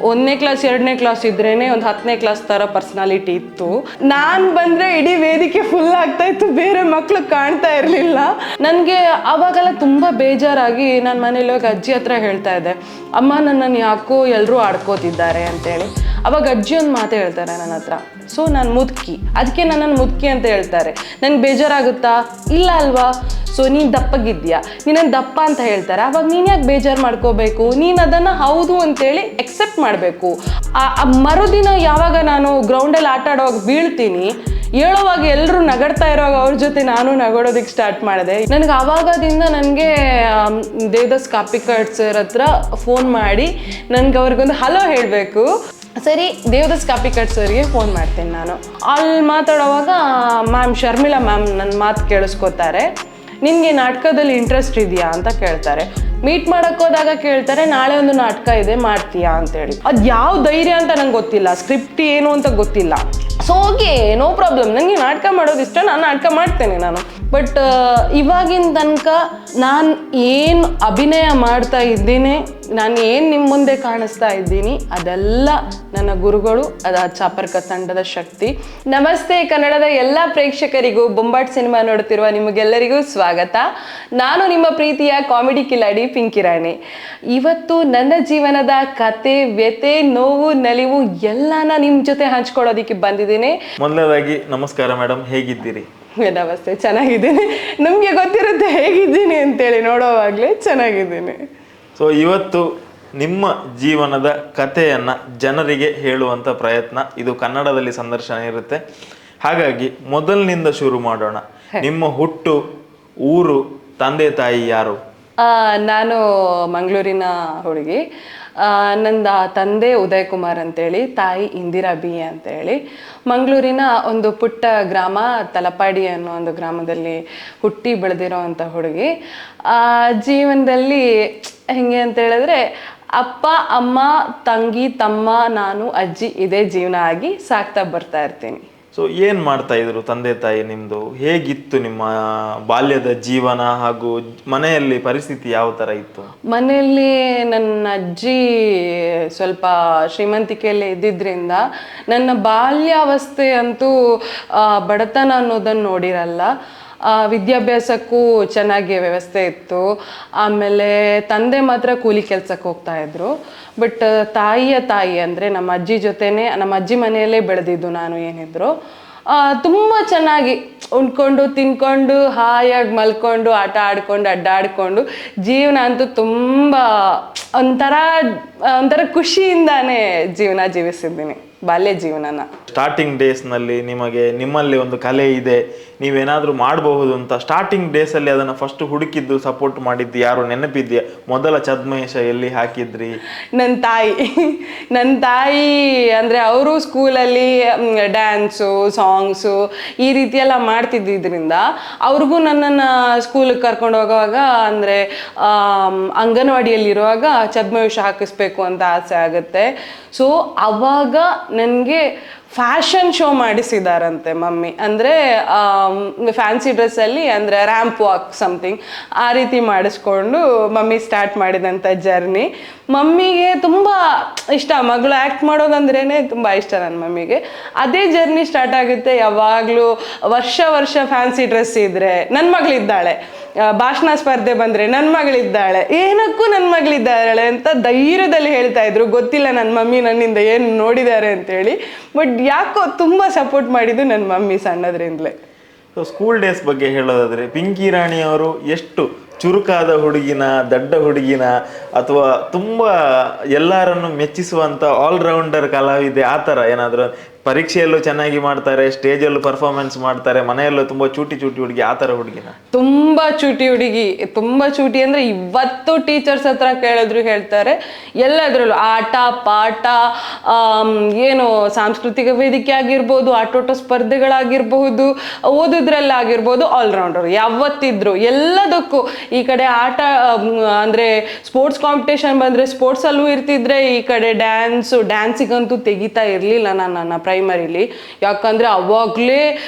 1ನೇ class 2ನೇ class ಇದ್ರೇನೆ ಒಂದು 10ನೇ class ಥರ ಪರ್ಸ್ನಾಲಿಟಿ ಇತ್ತು. ನಾನು ಬಂದರೆ ಇಡೀ ವೇದಿಕೆ ಫುಲ್ ಆಗ್ತಾ ಇತ್ತು, ಬೇರೆ ಮಕ್ಕಳು ಕಾಣ್ತಾ ಇರಲಿಲ್ಲ. ನನಗೆ ಆವಾಗೆಲ್ಲ ತುಂಬ ಬೇಜಾರಾಗಿ ನಾನು ಮನೇಲಿ ಹೋಗಿ ಅಜ್ಜಿ ಹತ್ರ ಹೇಳ್ತಾ ಇದ್ದೆ, ಅಮ್ಮ ನನ್ನನ್ನು ಯಾಕೋ ಎಲ್ಲರೂ ಆಡ್ಕೋತಿದ್ದಾರೆ ಅಂತೇಳಿ. ಅವಾಗ ಅಜ್ಜಿ ಒಂದು ಮಾತು ಹೇಳ್ತಾರೆ ನನ್ನ ಹತ್ರ, ಸೊ ನಾನು ಮುದುಕಿ, ಅದಕ್ಕೆ ನನ್ನನ್ನು ಮುದುಕಿ ಅಂತ ಹೇಳ್ತಾರೆ. ನಂಗೆ ಬೇಜಾರಾಗುತ್ತಾ? ಇಲ್ಲ ಅಲ್ವಾ? ಸೊ ನೀನು ದಪ್ಪಗಿದ್ಯಾ, ನೀನನ್ನು ದಪ್ಪ ಅಂತ ಹೇಳ್ತಾರೆ, ಅವಾಗ ನೀನು ಯಾಕೆ ಬೇಜಾರು ಮಾಡ್ಕೋಬೇಕು? ನೀನು ಅದನ್ನು ಹೌದು ಅಂತೇಳಿ ಎಕ್ಸೆಪ್ಟ್ ಮಾಡಬೇಕು. ಮರುದಿನ ಯಾವಾಗ ನಾನು ಗ್ರೌಂಡಲ್ಲಿ ಆಟ ಆಡೋವಾಗ ಬೀಳ್ತೀನಿ, ಹೇಳೋವಾಗ ಎಲ್ಲರೂ ನಗಡ್ತಾ ಇರೋವಾಗ ಅವ್ರ ಜೊತೆ ನಾನು ನಗೋಡೋದಕ್ಕೆ ಸ್ಟಾರ್ಟ್ ಮಾಡಿದೆ. ನನಗೆ ಆವಾಗದಿಂದ ನನಗೆ ದೇವದಾಸ್ ಕಾಪಿಕಾಡ್ ಸರ್ ಹತ್ರ ಫೋನ್ ಮಾಡಿ ನನಗೆ ಅವ್ರಿಗೊಂದು ಹಲೋ ಹೇಳಬೇಕು. ಸರಿ, ದೇವದಾಸ್ ಕಾಪಿಕಾಡ್ ಸರ್ಗೆ ಫೋನ್ ಮಾಡ್ತೀನಿ ನಾನು. ಅಲ್ಲಿ ಮಾತಾಡೋವಾಗ ಮ್ಯಾಮ್ ಶರ್ಮಿಳಾ ಮ್ಯಾಮ್ ನನ್ನ ಮಾತು ಕೇಳಿಸ್ಕೊತಾರೆ. ನಿನಗೆ ನಾಟಕದಲ್ಲಿ ಇಂಟ್ರೆಸ್ಟ್ ಇದೆಯಾ ಅಂತ ಕೇಳ್ತಾರೆ. ಮೀಟ್ ಮಾಡೋಕ್ಕೆ ಹೋದಾಗ ಕೇಳ್ತಾರೆ, ನಾಳೆ ಒಂದು ನಾಟಕ ಇದೆ ಮಾಡ್ತೀಯಾ ಅಂತೇಳಿ. ಅದು ಯಾವ ಧೈರ್ಯ ಅಂತ ನಂಗೆ ಗೊತ್ತಿಲ್ಲ, ಸ್ಕ್ರಿಪ್ಟ್ ಏನು ಅಂತ ಗೊತ್ತಿಲ್ಲ. ಸೊ ಓಕೆ, ನೋ ಪ್ರಾಬ್ಲಮ್, ನನಗೆ ನಾಟಕ ಮಾಡೋದು ಇಷ್ಟ, ನಾನು ನಾಟಕ ಮಾಡ್ತೇನೆ ನಾನು. ಬಟ್ ಇವಾಗಿನ ತನಕ ನಾನು ಏನು ಅಭಿನಯ ಮಾಡ್ತಾ ಇದ್ದೀನಿ, ನಾನು ಏನು ನಿಮ್ಮ ಮುಂದೆ ಕಾಣಿಸ್ತಾ ಇದ್ದೀನಿ, ಅದೆಲ್ಲ ನನ್ನ ಗುರುಗಳು, ಅದು ಚಾಪರ್ಕ ತಂಡದ ಶಕ್ತಿ. ನಮಸ್ತೆ ಕನ್ನಡದ ಎಲ್ಲ ಪ್ರೇಕ್ಷಕರಿಗೂ ಬೊಂಬಾಟ್ ಸಿನಿಮಾ ನೋಡುತ್ತಿರುವ ನಿಮಗೆಲ್ಲರಿಗೂ ಸ್ವಾಗತ. ನಾನು ನಿಮ್ಮ ಪ್ರೀತಿಯ ಕಾಮಿಡಿ ಕಿಲಾಡಿ ಪಿಂಕಿ ರಾಣಿ. ಇವತ್ತು ನನ್ನ ಜೀವನದ ಕತೆ, ವ್ಯತೆ, ನೋವು, ನಲಿವು ಎಲ್ಲಾನ ನಿಮ್ಮ ಜೊತೆ ಹಂಚ್ಕೊಳ್ಳೋದಕ್ಕೆ ಬಂದಿದ್ದೀನಿ. ಮೊದಲನೇದಾಗಿ ನಮಸ್ಕಾರ ಮೇಡಮ್, ಹೇಗಿದ್ದೀರಿ? ನಮಸ್ತೆ, ಚೆನ್ನಾಗಿದ್ದೀನಿ. ನಮಗೆ ಗೊತ್ತಿರುತ್ತೆ ಹೇಗಿದ್ದೀನಿ ಅಂತೇಳಿ, ನೋಡೋವಾಗಲೇ ಚೆನ್ನಾಗಿದ್ದೀನಿ. ಸೊ ಇವತ್ತು ನಿಮ್ಮ ಜೀವನದ ಕಥೆಯನ್ನು ಜನರಿಗೆ ಹೇಳುವಂಥ ಪ್ರಯತ್ನ, ಇದು ಕನ್ನಡದಲ್ಲಿ ಸಂದರ್ಶನ ಇರುತ್ತೆ. ಹಾಗಾಗಿ ಮೊದಲಿನಿಂದ ಶುರು ಮಾಡೋಣ. ನಿಮ್ಮ ಹುಟ್ಟು, ಊರು, ತಂದೆ ತಾಯಿ ಯಾರು? ನಾನು ಮಂಗಳೂರಿನ ಹುಡುಗಿ. ನನ್ನ ತಂದೆ ಉದಯ್ ಕುಮಾರ್ ಅಂತೇಳಿ, ತಾಯಿ ಇಂದಿರಾ ಬಿ ಅಂತೇಳಿ. ಮಂಗಳೂರಿನ ಒಂದು ಪುಟ್ಟ ಗ್ರಾಮ ತಲಪಾಡಿ ಅನ್ನೋ ಒಂದು ಗ್ರಾಮದಲ್ಲಿ ಹುಟ್ಟಿ ಬೆಳೆದಿರೋ ಅಂಥ ಹುಡುಗಿ. ಜೀವನದಲ್ಲಿ ಹೆಂಗೆ ಅಂತ ಹೇಳಿದ್ರೆ, ಅಪ್ಪ ಅಮ್ಮ ತಂಗಿ ತಮ್ಮ ನಾನು ಅಜ್ಜಿ ಇದೇ ಜೀವನ ಆಗಿ ಸಾಕ್ತಾ ಬರ್ತಾ ಇರ್ತೀನಿ. ಸೊ ಏನು ಮಾಡ್ತಾ ಇದ್ರು ತಂದೆ ತಾಯಿ ನಿಮ್ಮದು? ಹೇಗಿತ್ತು ನಿಮ್ಮ ಬಾಲ್ಯದ ಜೀವನ ಹಾಗೂ ಮನೆಯಲ್ಲಿ ಪರಿಸ್ಥಿತಿ ಯಾವ ಥರ ಇತ್ತು? ಮನೆಯಲ್ಲಿ ನನ್ನ ಅಜ್ಜಿ ಸ್ವಲ್ಪ ಶ್ರೀಮಂತಿಕೆಯಲ್ಲೇ ಇದ್ದಿದ್ದರಿಂದ ನನ್ನ ಬಾಲ್ಯಾವಸ್ಥೆ ಅಂತೂ ಬಡತನ ಅನ್ನೋದನ್ನು ನೋಡಿರಲ್ಲ. ವಿದ್ಯಾಭ್ಯಾಸಕ್ಕೂ ಚೆನ್ನಾಗಿ ವ್ಯವಸ್ಥೆ ಇತ್ತು. ಆಮೇಲೆ ತಂದೆ ಮಾತ್ರ ಕೂಲಿ ಕೆಲಸಕ್ಕೆ ಹೋಗ್ತಾಯಿದ್ರು. ಬಟ್ ತಾಯಿಯ ತಾಯಿ ಅಂದರೆ ನಮ್ಮ ಅಜ್ಜಿ ಜೊತೆನೇ, ನಮ್ಮ ಅಜ್ಜಿ ಮನೆಯಲ್ಲೇ ಬೆಳೆದಿದ್ದು ನಾನು ಏನಿದ್ರು. ತುಂಬ ಚೆನ್ನಾಗಿ ಉಣ್ಕೊಂಡು ತಿನ್ಕೊಂಡು ಹಾಯಾಗಿ ಮಲ್ಕೊಂಡು ಆಟ ಆಡ್ಕೊಂಡು ಅಡ್ಡಾಡ್ಕೊಂಡು ಜೀವನ ಅಂತೂ ತುಂಬ ಒಂಥರ ಖುಷಿಯಿಂದಾನೇ ಜೀವನ ಜೀವಿಸಿದ್ದೀನಿ, ಬಾಲ್ಯ ಜೀವನನ. ಸ್ಟಾರ್ಟಿಂಗ್ ಡೇಸ್ನಲ್ಲಿ ನಿಮ್ಮಲ್ಲಿ ಒಂದು ಕಲೆ ಇದೆ, ನೀವೇನಾದರೂ ಮಾಡಬಹುದು ಅಂತ ಸ್ಟಾರ್ಟಿಂಗ್ ಡೇಸಲ್ಲಿ ಅದನ್ನು ಫಸ್ಟ್ ಹುಡುಕಿದ್ದು, ಸಪೋರ್ಟ್ ಮಾಡಿದ್ದು ಯಾರು ನೆನಪಿದ್ಯಾ? ಮೊದಲ ಛದ್ಮವೇಷ ಎಲ್ಲಿ ಹಾಕಿದ್ರಿ? ನನ್ನ ತಾಯಿ ಅಂದರೆ ಅವರು ಸ್ಕೂಲಲ್ಲಿ ಡ್ಯಾನ್ಸು, ಸಾಂಗ್ಸು ಈ ರೀತಿ ಎಲ್ಲ ಮಾಡ್ತಿದ್ದಿದ್ದರಿಂದ ಅವ್ರಿಗೂ ನನ್ನನ್ನು ಸ್ಕೂಲಿಗೆ ಕರ್ಕೊಂಡು ಹೋಗುವಾಗ, ಅಂದರೆ ಅಂಗನವಾಡಿಯಲ್ಲಿರುವಾಗ ಛದ್ಮವೇಷ ಹಾಕಿಸ್ಬೇಕು ಅಂತ ಆಸೆ ಆಗುತ್ತೆ. ಸೊ ಅವಾಗ ನನಗೆ ಫ್ಯಾಷನ್ ಶೋ ಮಾಡಿಸಿದಾರಂತೆ ಮಮ್ಮಿ. ಅಂದರೆ ಫ್ಯಾನ್ಸಿ ಡ್ರೆಸ್ಸಲ್ಲಿ, ಅಂದರೆ ರ್ಯಾಂಪ್ ವಾಕ್ ಸಮಥಿಂಗ್ ಆ ರೀತಿ ಮಾಡಿಸ್ಕೊಂಡು ಮಮ್ಮಿ ಸ್ಟಾರ್ಟ್ ಮಾಡಿದಂಥ ಜರ್ನಿ. ಮಮ್ಮಿಗೆ ತುಂಬ ಇಷ್ಟ, ಮಗಳು ಆ್ಯಕ್ಟ್ ಮಾಡೋದಂದ್ರೇ ತುಂಬ ಇಷ್ಟ ನನ್ನ ಮಮ್ಮಿಗೆ. ಅದೇ ಜರ್ನಿ ಸ್ಟಾರ್ಟ್ ಆಗುತ್ತೆ. ಯಾವಾಗಲೂ ವರ್ಷ ಫ್ಯಾನ್ಸಿ ಡ್ರೆಸ್ ಇದ್ದರೆ ನನ್ನ ಮಗಳಿದ್ದಾಳೆ, ಭಾಷಣ ಸ್ಪರ್ಧೆ ಬಂದರೆ ನನ್ನ ಮಗಳಿದ್ದಾಳೆ, ಏನಕ್ಕೂ ನನ್ನ ಮಗಳಿದ್ದಾಳೆ ಅಂತ ಧೈರ್ಯದಲ್ಲಿ ಹೇಳ್ತಾ ಇದ್ರು. ಗೊತ್ತಿಲ್ಲ ನನ್ನ ಮಮ್ಮಿ ನನ್ನಿಂದ ಏನು ನೋಡಿದ್ದಾರೆ ಅಂತೇಳಿ, ಬಟ್ ಯಾಕೋ ತುಂಬ ಸಪೋರ್ಟ್ ಮಾಡಿದ್ದು ನನ್ನ ಮಮ್ಮಿ ಸಣ್ಣದ್ರಿಂದಲೇ. ಸೊ ಸ್ಕೂಲ್ ಡೇಸ್ ಬಗ್ಗೆ ಹೇಳೋದಾದರೆ ಪಿಂಕಿ ರಾಣಿ ಅವರು ಎಷ್ಟು ಚುರುಕಾದ ಹುಡುಗಿನ, ದಡ್ಡ ಹುಡುಗಿನ, ಅಥವಾ ತುಂಬ ಎಲ್ಲರನ್ನು ಮೆಚ್ಚಿಸುವಂಥ ಆಲ್ರೌಂಡರ್ ಕಲಾವಿದೆ ಆ ಥರ ಏನಾದರೂ? ಪರೀಕ್ಷೆಯಲ್ಲೂ ಚೆನ್ನಾಗಿ ಮಾಡ್ತಾರೆ, ಸ್ಟೇಜಲ್ಲೂ ಪರ್ಫಾರ್ಮೆನ್ಸ್ ಮಾಡ್ತಾರೆ, ಮನೆಯಲ್ಲೂ ತುಂಬ ಚೂಟಿ ಹುಡುಗಿ ಆ ಥರ ಹುಡುಗಿನ? ತುಂಬ ಚೂಟಿ ಹುಡುಗಿ, ತುಂಬ ಚೂಟಿ. ಅಂದರೆ ಇವತ್ತು ಟೀಚರ್ಸ್ ಹತ್ರ ಕೇಳಿದ್ರು ಹೇಳ್ತಾರೆ, ಎಲ್ಲದರಲ್ಲೂ ಆಟ ಪಾಠ, ಏನು ಸಾಂಸ್ಕೃತಿಕ ವೇದಿಕೆ ಆಗಿರ್ಬೋದು, ಆಟೋಟ ಸ್ಪರ್ಧೆಗಳಾಗಿರ್ಬಹುದು, ಓದೋದ್ರಲ್ಲಾಗಿರ್ಬೋದು, ಆಲ್ರೌಂಡರ್ ಯಾವತ್ತಿದ್ರು ಎಲ್ಲದಕ್ಕೂ. ಈ ಕಡೆ ಆಟ ಅಂದರೆ ಸ್ಪೋರ್ಟ್ಸ್ ಕಾಂಪಿಟೇಷನ್ ಬಂದರೆ ಸ್ಪೋರ್ಟ್ಸಲ್ಲೂ ಇರ್ತಿದ್ರೆ, ಈ ಕಡೆ ಡ್ಯಾನ್ಸಿಗಂತೂ ತೆಗಿತಾ ಇರಲಿಲ್ಲ ನನ್ನ ಪ್ರೈಮರಿಲಿ. ಯಾಕಂದರೆ ಅವಾಗಲೇ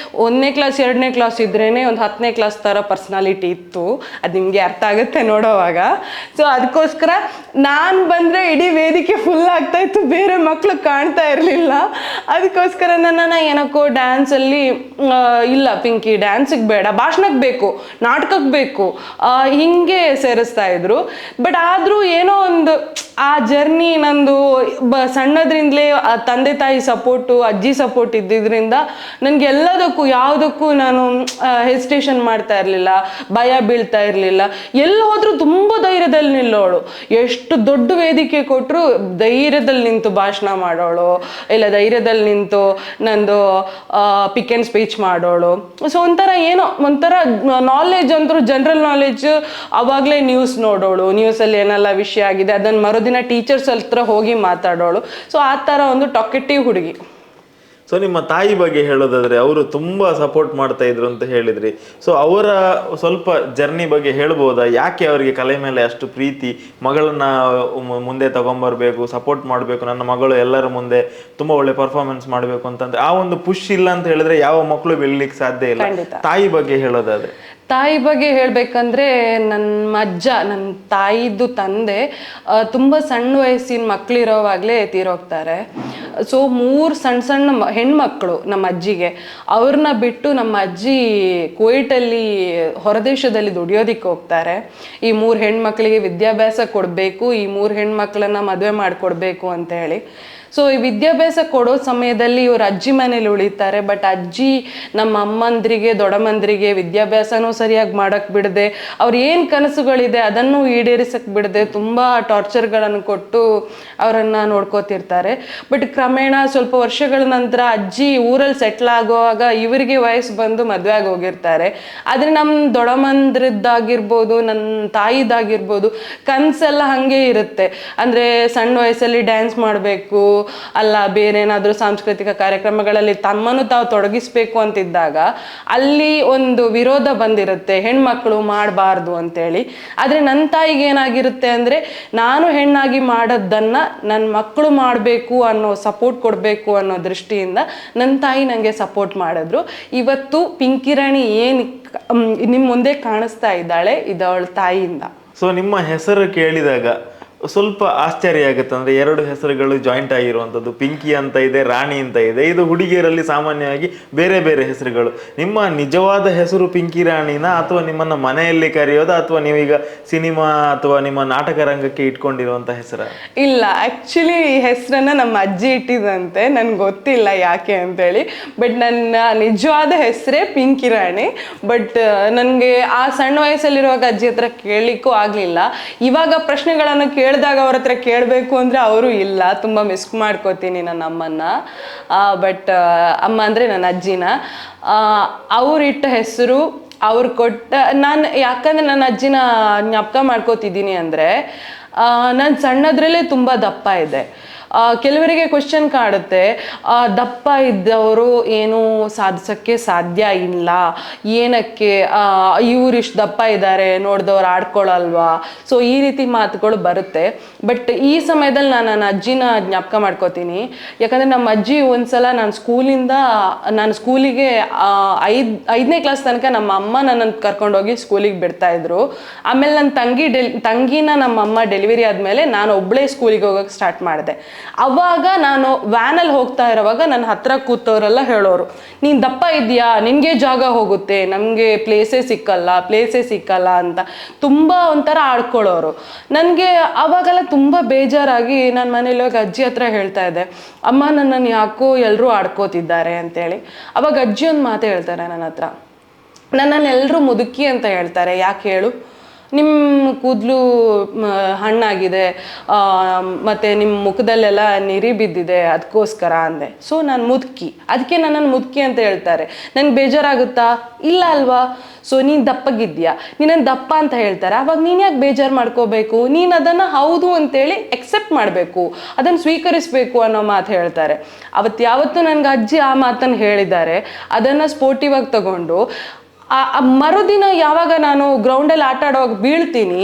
1ನೇ ಕ್ಲಾಸ್ 2ನೇ ಕ್ಲಾಸ್ ಇದ್ರೇ ಒಂದು 10ನೇ ಕ್ಲಾಸ್ ಥರ ಪರ್ಸ್ನಾಲಿಟಿ ಇತ್ತು. ಅದು ನಿಮಗೆ ಅರ್ಥ ಆಗುತ್ತೆ ನೋಡೋವಾಗ. ಸೊ ಅದಕ್ಕೋಸ್ಕರ ನಾನು ಬಂದರೆ ಇಡೀ ವೇದಿಕೆ ಫುಲ್ ಆಗ್ತಾಯಿತ್ತು, ಬೇರೆ ಮಕ್ಕಳು ಕಾಣ್ತಾ ಇರಲಿಲ್ಲ. ಅದಕ್ಕೋಸ್ಕರ ನನ್ನನ್ನು ಏನಕ್ಕೋ ಡ್ಯಾನ್ಸಲ್ಲಿ ಇಲ್ಲ ಪಿಂಕಿ ಡ್ಯಾನ್ಸಿಗೆ ಬೇಡ, ಭಾಷಣಕ್ಕೆ ಬೇಕು, ನಾಟಕಕ್ಕೆ ಬೇಕು, ಹಿಂಗೆ ಸೇರಿಸ್ತಾ ಇದ್ರು. ಬಟ್ ಆದರೂ ಏನೋ ಒಂದು ಆ ಜರ್ನಿ ನಂದು ಸಣ್ಣದ್ರಿಂದಲೇ ತಂದೆ ತಾಯಿ ಸಪೋರ್ಟು, ಅಜ್ಜಿ ಸಪೋರ್ಟ್ ಇದ್ದಿದ್ದರಿಂದ ನನಗೆ ಎಲ್ಲದಕ್ಕೂ ಯಾವುದಕ್ಕೂ ನಾನು ಹೆಸಿಟೇಷನ್ ಮಾಡ್ತಾ ಇರಲಿಲ್ಲ, ಭಯ ಬೀಳ್ತಾ ಇರಲಿಲ್ಲ. ಎಲ್ಲಿ ಹೋದರೂ ತುಂಬ ಧೈರ್ಯದಲ್ಲಿ ನಿಲ್ಲೋಳು. ಎಷ್ಟು ದೊಡ್ಡ ವೇದಿಕೆ ಕೊಟ್ಟರು ಧೈರ್ಯದಲ್ಲಿ ನಿಂತು ಭಾಷಣ ಮಾಡೋಳು, ಇಲ್ಲ ಧೈರ್ಯದಲ್ಲಿ ನಿಂತು ನಂದು ಪಿಕ್ ಆ್ಯಂಡ್ ಸ್ಪೀಚ್ ಮಾಡೋಳು. ಸೊ ಒಂಥರ ನಾಲೆಜ್ ಅಂತೂ ಜನರಲ್ ನಾಲೆಜ್ ಅವಾಗಲೇ ನ್ಯೂಸ್ ನೋಡೋಳು, ನ್ಯೂಸಲ್ಲಿ ಏನೆಲ್ಲ ವಿಷಯ ಆಗಿದೆ ಅದನ್ನು ಮರುದಿನ ಟೀಚರ್ಸ್ ಹತ್ರ ಹೋಗಿ ಮಾತಾಡೋಳು. ಸೊ ಆ ಥರ ಒಂದು ಟಾಕೆಟಿವ್ ಹುಡುಗಿ. ಸೊ ನಿಮ್ಮ ತಾಯಿ ಬಗ್ಗೆ ಹೇಳೋದಾದ್ರೆ ಅವರು ತುಂಬ ಸಪೋರ್ಟ್ ಮಾಡ್ತಾ ಇದ್ರು ಅಂತ ಹೇಳಿದ್ರಿ. ಸೊ ಅವರ ಸ್ವಲ್ಪ ಜರ್ನಿ ಬಗ್ಗೆ ಹೇಳ್ಬೋದಾ? ಯಾಕೆ ಅವರಿಗೆ ಕಲೆ ಮೇಲೆ ಅಷ್ಟು ಪ್ರೀತಿ, ಮಗಳನ್ನ ಮುಂದೆ ತಗೊಂಬರ್ಬೇಕು, ಸಪೋರ್ಟ್ ಮಾಡಬೇಕು, ನನ್ನ ಮಗಳು ಎಲ್ಲರ ಮುಂದೆ ತುಂಬ ಒಳ್ಳೆ ಪರ್ಫಾರ್ಮೆನ್ಸ್ ಮಾಡಬೇಕು ಅಂತಂದ್ರೆ ಆ ಒಂದು ಪುಷ್ ಇಲ್ಲ ಅಂತ ಹೇಳಿದ್ರೆ ಯಾವ ಮಕ್ಕಳು ಬೆಳಿಲಿಕ್ಕೆ ಸಾಧ್ಯ ಇಲ್ಲ. ತಾಯಿ ಬಗ್ಗೆ ಹೇಳೋದಾದ್ರೆ? ತಾಯಿ ಬಗ್ಗೆ ಹೇಳಬೇಕಂದ್ರೆ ನನ್ನ ತಾಯಿದ್ದು ತಂದೆ ತುಂಬ ಸಣ್ಣ ವಯಸ್ಸಿನ ಮಕ್ಕಳಿರೋವಾಗಲೇ ತೀರೋಗ್ತಾರೆ. ಸೊ 3 ಸಣ್ಣ ಹೆಣ್ಮಕ್ಳು ನಮ್ಮ ಅಜ್ಜಿಗೆ. ಅವ್ರನ್ನ ಬಿಟ್ಟು ನಮ್ಮ ಅಜ್ಜಿ ಕುವೈಟಲ್ಲಿ ಹೊರದೇಶದಲ್ಲಿ ದುಡಿಯೋದಿಕ್ಕೆ ಹೋಗ್ತಾರೆ. ಈ 3 ಹೆಣ್ಮಕ್ಳಿಗೆ ವಿದ್ಯಾಭ್ಯಾಸ ಕೊಡಬೇಕು, ಈ 3 ಹೆಣ್ಮಕ್ಳನ್ನ ಮದುವೆ ಮಾಡಿಕೊಡ್ಬೇಕು ಅಂತ ಹೇಳಿ. ಸೊ ಈ ವಿದ್ಯಾಭ್ಯಾಸ ಕೊಡೋ ಸಮಯದಲ್ಲಿ ಇವ್ರು ಅಜ್ಜಿ ಮನೇಲಿ ಉಳಿತಾರೆ. ಬಟ್ ಅಜ್ಜಿ ನಮ್ಮ ಅಮ್ಮಂದ್ರಿಗೆ ದೊಡ್ಡಮ್ಮಂದ್ರಿಗೆ ವಿದ್ಯಾಭ್ಯಾಸನೂ ಸರಿಯಾಗಿ ಮಾಡಕ್ಕೆ ಬಿಡದೆ, ಅವ್ರು ಏನು ಕನಸುಗಳಿದೆ ಅದನ್ನು ಈಡೇರಿಸಕ್ಕೆ ಬಿಡದೆ ತುಂಬ ಟಾರ್ಚರ್ಗಳನ್ನು ಕೊಟ್ಟು ಅವರನ್ನು ನೋಡ್ಕೋತಿರ್ತಾರೆ. ಬಟ್ ಕ್ರಮೇಣ ಸ್ವಲ್ಪ ವರ್ಷಗಳ ನಂತರ ಅಜ್ಜಿ ಊರಲ್ಲಿ ಸೆಟ್ಲ್ ಆಗುವಾಗ ಇವರಿಗೆ ವಯಸ್ಸು ಬಂದು ಮದುವೆ ಆಗಿ ಹೋಗಿರ್ತಾರೆ. ಆದರೆ ನಮ್ಮ ದೊಡ್ಡಮ್ಮಂದ್ರದ್ದಾಗಿರ್ಬೋದು, ನನ್ನ ತಾಯಿದಾಗಿರ್ಬೋದು ಕನಸೆಲ್ಲ ಹಾಗೆ ಇರುತ್ತೆ. ಅಂದರೆ ಸಣ್ಣ ವಯಸ್ಸಲ್ಲಿ ಡ್ಯಾನ್ಸ್ ಮಾಡಬೇಕು, ಅಲ್ಲ ಬೇರೆ ಏನಾದರೂ ಸಾಂಸ್ಕೃತಿಕ ಕಾರ್ಯಕ್ರಮಗಳಲ್ಲಿ ತಮ್ಮನ್ನು ತಾವು ತೊಡಗಿಸ್ಬೇಕು ಅಂತಿದ್ದಾಗ ಅಲ್ಲಿ ಒಂದು ವಿರೋಧ ಬಂದಿರುತ್ತೆ, ಹೆಣ್ಮಕ್ಳು ಮಾಡಬಾರ್ದು ಅಂತೇಳಿ. ಆದರೆ ನನ್ನ ತಾಯಿಗೆ ಏನಾಗಿರುತ್ತೆ ಅಂದರೆ ನಾನು ಹೆಣ್ಣಾಗಿ ಮಾಡೋದನ್ನು ನನ್ನ ಮಕ್ಕಳು ಮಾಡಬೇಕು ಅನ್ನೋ ಸಪೋರ್ಟ್ ಕೊಡಬೇಕು ಅನ್ನೋ ದೃಷ್ಟಿಯಿಂದ ನನ್ನ ತಾಯಿ ನನಗೆ ಸಪೋರ್ಟ್ ಮಾಡಿದ್ರು. ಇವತ್ತು ಪಿಂಕಿ ರಾಣಿ ಏನು ನಿಮ್ಮ ಮುಂದೆ ಕಾಣಿಸ್ತಾ ಇದ್ದಾಳೆ ಇದು ಅವಳ ತಾಯಿಯಿಂದ. ಸೊ ನಿಮ್ಮ ಹೆಸರು ಕೇಳಿದಾಗ ಸ್ವಲ್ಪ ಆಶ್ಚರ್ಯ ಆಗುತ್ತೆ. ಅಂದರೆ 2 ಹೆಸರುಗಳು ಜಾಯಿಂಟ್ ಆಗಿರುವಂಥದ್ದು, ಪಿಂಕಿ ಅಂತ ಇದೆ, ರಾಣಿ ಅಂತ ಇದೆ. ಇದು ಹುಡುಗಿಯರಲ್ಲಿ ಸಾಮಾನ್ಯವಾಗಿ ಬೇರೆ ಬೇರೆ ಹೆಸರುಗಳು. ನಿಮ್ಮ ನಿಜವಾದ ಹೆಸರು ಪಿಂಕಿ ರಾಣಿನ, ಅಥವಾ ನಿಮ್ಮನ್ನು ಮನೆಯಲ್ಲಿ ಕರೆಯೋದು, ಅಥವಾ ನೀವೀಗ ಸಿನಿಮಾ ಅಥವಾ ನಿಮ್ಮ ನಾಟಕ ರಂಗಕ್ಕೆ ಇಟ್ಕೊಂಡಿರುವಂಥ ಹೆಸರ? ಇಲ್ಲ, ಆ್ಯಕ್ಚುಲಿ ಈ ಹೆಸರನ್ನು ನಮ್ಮ ಅಜ್ಜಿ ಇಟ್ಟಿದಂತೆ, ನನಗೆ ಗೊತ್ತಿಲ್ಲ ಯಾಕೆ ಅಂತೇಳಿ. ಬಟ್ ನನ್ನ ನಿಜವಾದ ಹೆಸರೇ ಪಿಂಕಿ ರಾಣಿ. ಬಟ್ ನನಗೆ ಆ ಸಣ್ಣ ವಯಸ್ಸಲ್ಲಿರುವಾಗ ಅಜ್ಜಿ ಹತ್ರ ಕೇಳಲಿಕ್ಕೂ ಆಗಲಿಲ್ಲ. ಇವಾಗ ಪ್ರಶ್ನೆಗಳನ್ನು ಕೇಳಿದಾಗ ಅವ್ರ ಹತ್ರ ಕೇಳಬೇಕು ಅಂದರೆ ಅವರು ಇಲ್ಲ. ತುಂಬ ಮಿಸ್ ಮಾಡ್ಕೋತೀನಿ ನನ್ನ ಅಮ್ಮನ್ನ. ಬಟ್ ಅಮ್ಮ ಅಂದರೆ ನನ್ನ ಅಜ್ಜಿನ. ಅವರಿಟ್ಟ ಹೆಸರು ಅವ್ರು ಕೊಟ್ಟ, ನಾನು ಯಾಕಂದರೆ ನನ್ನ ಅಜ್ಜಿನ ಜ್ಞಾಪಕ ಮಾಡ್ಕೋತಿದ್ದೀನಿ ಅಂದರೆ ನಾನು ಸಣ್ಣದ್ರಲ್ಲೇ ತುಂಬ ದಪ್ಪ ಇದೆ. ಕೆಲವರಿಗೆ ಕ್ವಶನ್ ಕಾಡುತ್ತೆ, ದಪ್ಪ ಇದ್ದವರು ಏನು ಸಾಧಿಸೋಕ್ಕೆ ಸಾಧ್ಯ ಇಲ್ಲ, ಏನಕ್ಕೆ ಇವರಿಷ್ಟು ದಪ್ಪ ಇದ್ದಾರೆ ನೋಡಿದವ್ರು ಆಡ್ಕೊಳ್ಳಲ್ವಾ? ಸೊ ಈ ರೀತಿ ಮಾತುಗಳು ಬರುತ್ತೆ. ಬಟ್ ಈ ಸಮಯದಲ್ಲಿ ನಾನು ನನ್ನ ಅಜ್ಜಿನ ಜ್ಞಾಪಕ ಮಾಡ್ಕೋತೀನಿ. ಯಾಕಂದರೆ ನಮ್ಮ ಅಜ್ಜಿ ಒಂದ್ಸಲ ನಾನು ಸ್ಕೂಲಿಗೆ 5ನೇ ಕ್ಲಾಸ್ ತನಕ ನಮ್ಮ ಅಮ್ಮ ನನ್ನನ್ನು ಕರ್ಕೊಂಡೋಗಿ ಸ್ಕೂಲಿಗೆ ಬಿಡ್ತಾಯಿದ್ರು. ಆಮೇಲೆ ನನ್ನ ತಂಗಿನ ನಮ್ಮ ಅಮ್ಮ ಡೆಲಿವರಿ ಆದಮೇಲೆ ನಾನು ಒಬ್ಬಳೇ ಸ್ಕೂಲಿಗೆ ಹೋಗೋಕ್ಕೆ ಸ್ಟಾರ್ಟ್ ಮಾಡಿದೆ. ಅವಾಗ ನಾನು ವ್ಯಾನಲ್ಲಿ ಹೋಗ್ತಾ ಇರೋವಾಗ ನನ್ನ ಹತ್ರ ಕೂತವರೆಲ್ಲ ಹೇಳೋರು, ನೀನು ದಪ್ಪ ಇದೆಯಾ, ನಿನಗೆ ಜಾಗ ಹೋಗುತ್ತೆ, ನಮಗೆ ಪ್ಲೇಸೇ ಸಿಕ್ಕಲ್ಲ ಅಂತ ತುಂಬ ಒಂಥರ ಆಡ್ಕೊಳ್ಳೋರು. ನನಗೆ ಅವಾಗೆಲ್ಲ ತುಂಬ ಬೇಜಾರಾಗಿ ನಾನು ಮನೇಲಿ ಹೋಗಿ ಅಜ್ಜಿ ಹತ್ರ ಹೇಳ್ತಾ ಇದ್ದೆ, ಅಮ್ಮ ನನ್ನನ್ನು ಯಾಕೋ ಎಲ್ಲರೂ ಆಡ್ಕೋತಿದ್ದಾರೆ ಅಂತೇಳಿ. ಅವಾಗ ಅಜ್ಜಿ ಒಂದು ಮಾತು ಹೇಳ್ತಾರೆ ನನ್ನ ಹತ್ರ, ನನ್ನನ್ನು ಎಲ್ಲರೂ ಮುದುಕಿ ಅಂತ ಹೇಳ್ತಾರೆ, ಯಾಕೆ ಹೇಳು? ನಿಮ್ಮ ಕೂದಲು ಹಣ್ಣಾಗಿದೆ ಮತ್ತು ನಿಮ್ಮ ಮುಖದಲ್ಲೆಲ್ಲ ನಿರಿ ಬಿದ್ದಿದೆ, ಅದಕ್ಕೋಸ್ಕರ ಅಂದೆ. ಸೊ ನಾನು ಮುದುಕಿ, ಅದಕ್ಕೆ ನನ್ನನ್ನು ಮುದುಕಿ ಅಂತ ಹೇಳ್ತಾರೆ. ನನಗೆ ಬೇಜಾರಾಗುತ್ತಾ? ಇಲ್ಲ ಅಲ್ವಾ? ಸೊ ನೀನು ದಪ್ಪಗಿದ್ಯಾ, ನೀನನ್ನು ದಪ್ಪ ಅಂತ ಹೇಳ್ತಾರೆ. ಅವಾಗ ನೀನು ಯಾಕೆ ಬೇಜಾರು ಮಾಡ್ಕೋಬೇಕು? ನೀನು ಅದನ್ನು ಹೌದು ಅಂತೇಳಿ ಎಕ್ಸೆಪ್ಟ್ ಮಾಡಬೇಕು, ಅದನ್ನು ಸ್ವೀಕರಿಸಬೇಕು ಅನ್ನೋ ಮಾತು ಹೇಳ್ತಾರೆ. ಯಾವತ್ತೂ ನನಗೆ ಅಜ್ಜಿ ಆ ಮಾತನ್ನು ಹೇಳಿದ್ದಾರೆ. ಅದನ್ನು ಸ್ಪೋರ್ಟಿವ್ ಆಗಿ ತಗೊಂಡು ಮರುದಿನ ಯಾವಾಗ ನಾನು ಗ್ರೌಂಡಲ್ಲಿ ಆಟ ಆಡುವಾಗ ಬೀಳ್ತೀನಿ,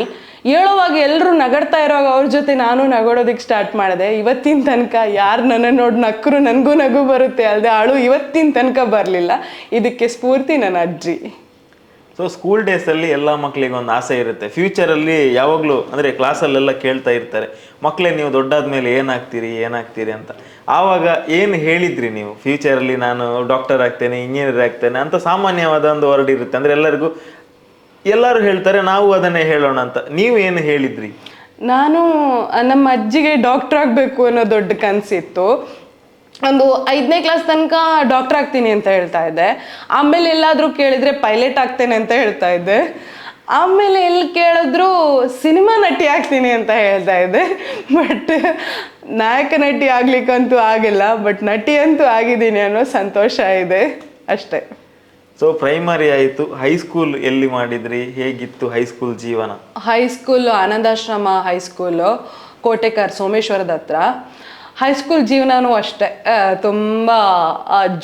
ಹೇಳುವಾಗ ಎಲ್ಲರೂ ನಗಡ್ತಾ ಇರೋವಾಗ ಅವ್ರ ಜೊತೆ ನಾನು ನಗೋಡೋದಕ್ಕೆ ಸ್ಟಾರ್ಟ್ ಮಾಡಿದೆ. ಇವತ್ತಿನ ತನಕ ಯಾರು ನನ್ನ ನೋಡಿ ನಕ್ಕರು ನನಗೂ ನಗು ಬರುತ್ತೆ ಅಲ್ಲದೆ ಅಳು ಇವತ್ತಿನ ತನಕ ಬರಲಿಲ್ಲ. ಇದಕ್ಕೆ ಸ್ಫೂರ್ತಿ ನನ್ನ ಅಜ್ಜಿ. ಸೊ ಸ್ಕೂಲ್ ಡೇಸಲ್ಲಿ ಎಲ್ಲ ಮಕ್ಕಳಿಗೆ ಒಂದು ಆಸೆ ಇರುತ್ತೆ, ಫ್ಯೂಚರಲ್ಲಿ ಯಾವಾಗಲೂ ಅಂದರೆ ಕ್ಲಾಸಲ್ಲೆಲ್ಲ ಕೇಳ್ತಾ ಇರ್ತಾರೆ, ಮಕ್ಕಳೇ ನೀವು ದೊಡ್ಡಾದ್ಮೇಲೆ ಏನಾಗ್ತೀರಿ ಅಂತ. ಆವಾಗ ಏನು ಹೇಳಿದ್ರಿ ನೀವು? ಫ್ಯೂಚರಲ್ಲಿ ನಾನು ಡಾಕ್ಟರ್ ಆಗ್ತೇನೆ, ಇಂಜಿನಿಯರ್ ಆಗ್ತೇನೆ ಅಂತ ಸಾಮಾನ್ಯವಾದ ಒಂದು ವರ್ಡ್ ಇರುತ್ತೆ, ಅಂದರೆ ಎಲ್ಲರೂ ಹೇಳ್ತಾರೆ, ನಾವು ಅದನ್ನೇ ಹೇಳೋಣ ಅಂತ. ನೀವು ಏನು ಹೇಳಿದ್ರಿ? ನಾನು ನಮ್ಮ ಅಜ್ಜಿಗೆ ಡಾಕ್ಟರ್ ಆಗಬೇಕು ಅನ್ನೋ ದೊಡ್ಡ ಕನಸಿತ್ತು. ಒಂದು 5ನೇ ಕ್ಲಾಸ್ ತನಕ ಡಾಕ್ಟರ್ ಆಗ್ತೀನಿ ಅಂತ ಹೇಳ್ತಾ ಇದ್ದೆ. ಆಮೇಲೆ ಎಲ್ಲಾದರೂ ಕೇಳಿದರೆ ಪೈಲಟ್ ಆಗ್ತೇನೆ ಅಂತ ಹೇಳ್ತಾ ಇದ್ದೆ. ಆಮೇಲೆ ಎಲ್ಲಿ ಕೇಳಿದ್ರು ಸಿನಿಮಾ ನಟಿ ಆಗ್ತೀನಿ ಅಂತ ಹೇಳ್ತಾ ಇದ್ದೆ. ಬಟ್ ನಾಯಕ ನಟಿ ಆಗ್ಲಿಕ್ಕಂತೂ ಆಗಿಲ್ಲ, ಬಟ್ ನಟಿ ಅಂತೂ ಆಗಿದ್ದೀನಿ ಅನ್ನೋ ಸಂತೋಷ ಇದೆ ಅಷ್ಟೇ. ಸೊ ಪ್ರೈಮರಿ ಆಯಿತು, ಹೈಸ್ಕೂಲ್ ಎಲ್ಲಿ ಮಾಡಿದ್ರಿ? ಹೇಗಿತ್ತು ಹೈಸ್ಕೂಲ್ ಜೀವನ? ಹೈಸ್ಕೂಲು ಆನಂದಾಶ್ರಮ ಹೈಸ್ಕೂಲು, ಕೋಟೆಕರ್ ಸೋಮೇಶ್ವರದ ಹತ್ರ. ಹೈಸ್ಕೂಲ್ ಜೀವನನೂ ಅಷ್ಟೇ ತುಂಬ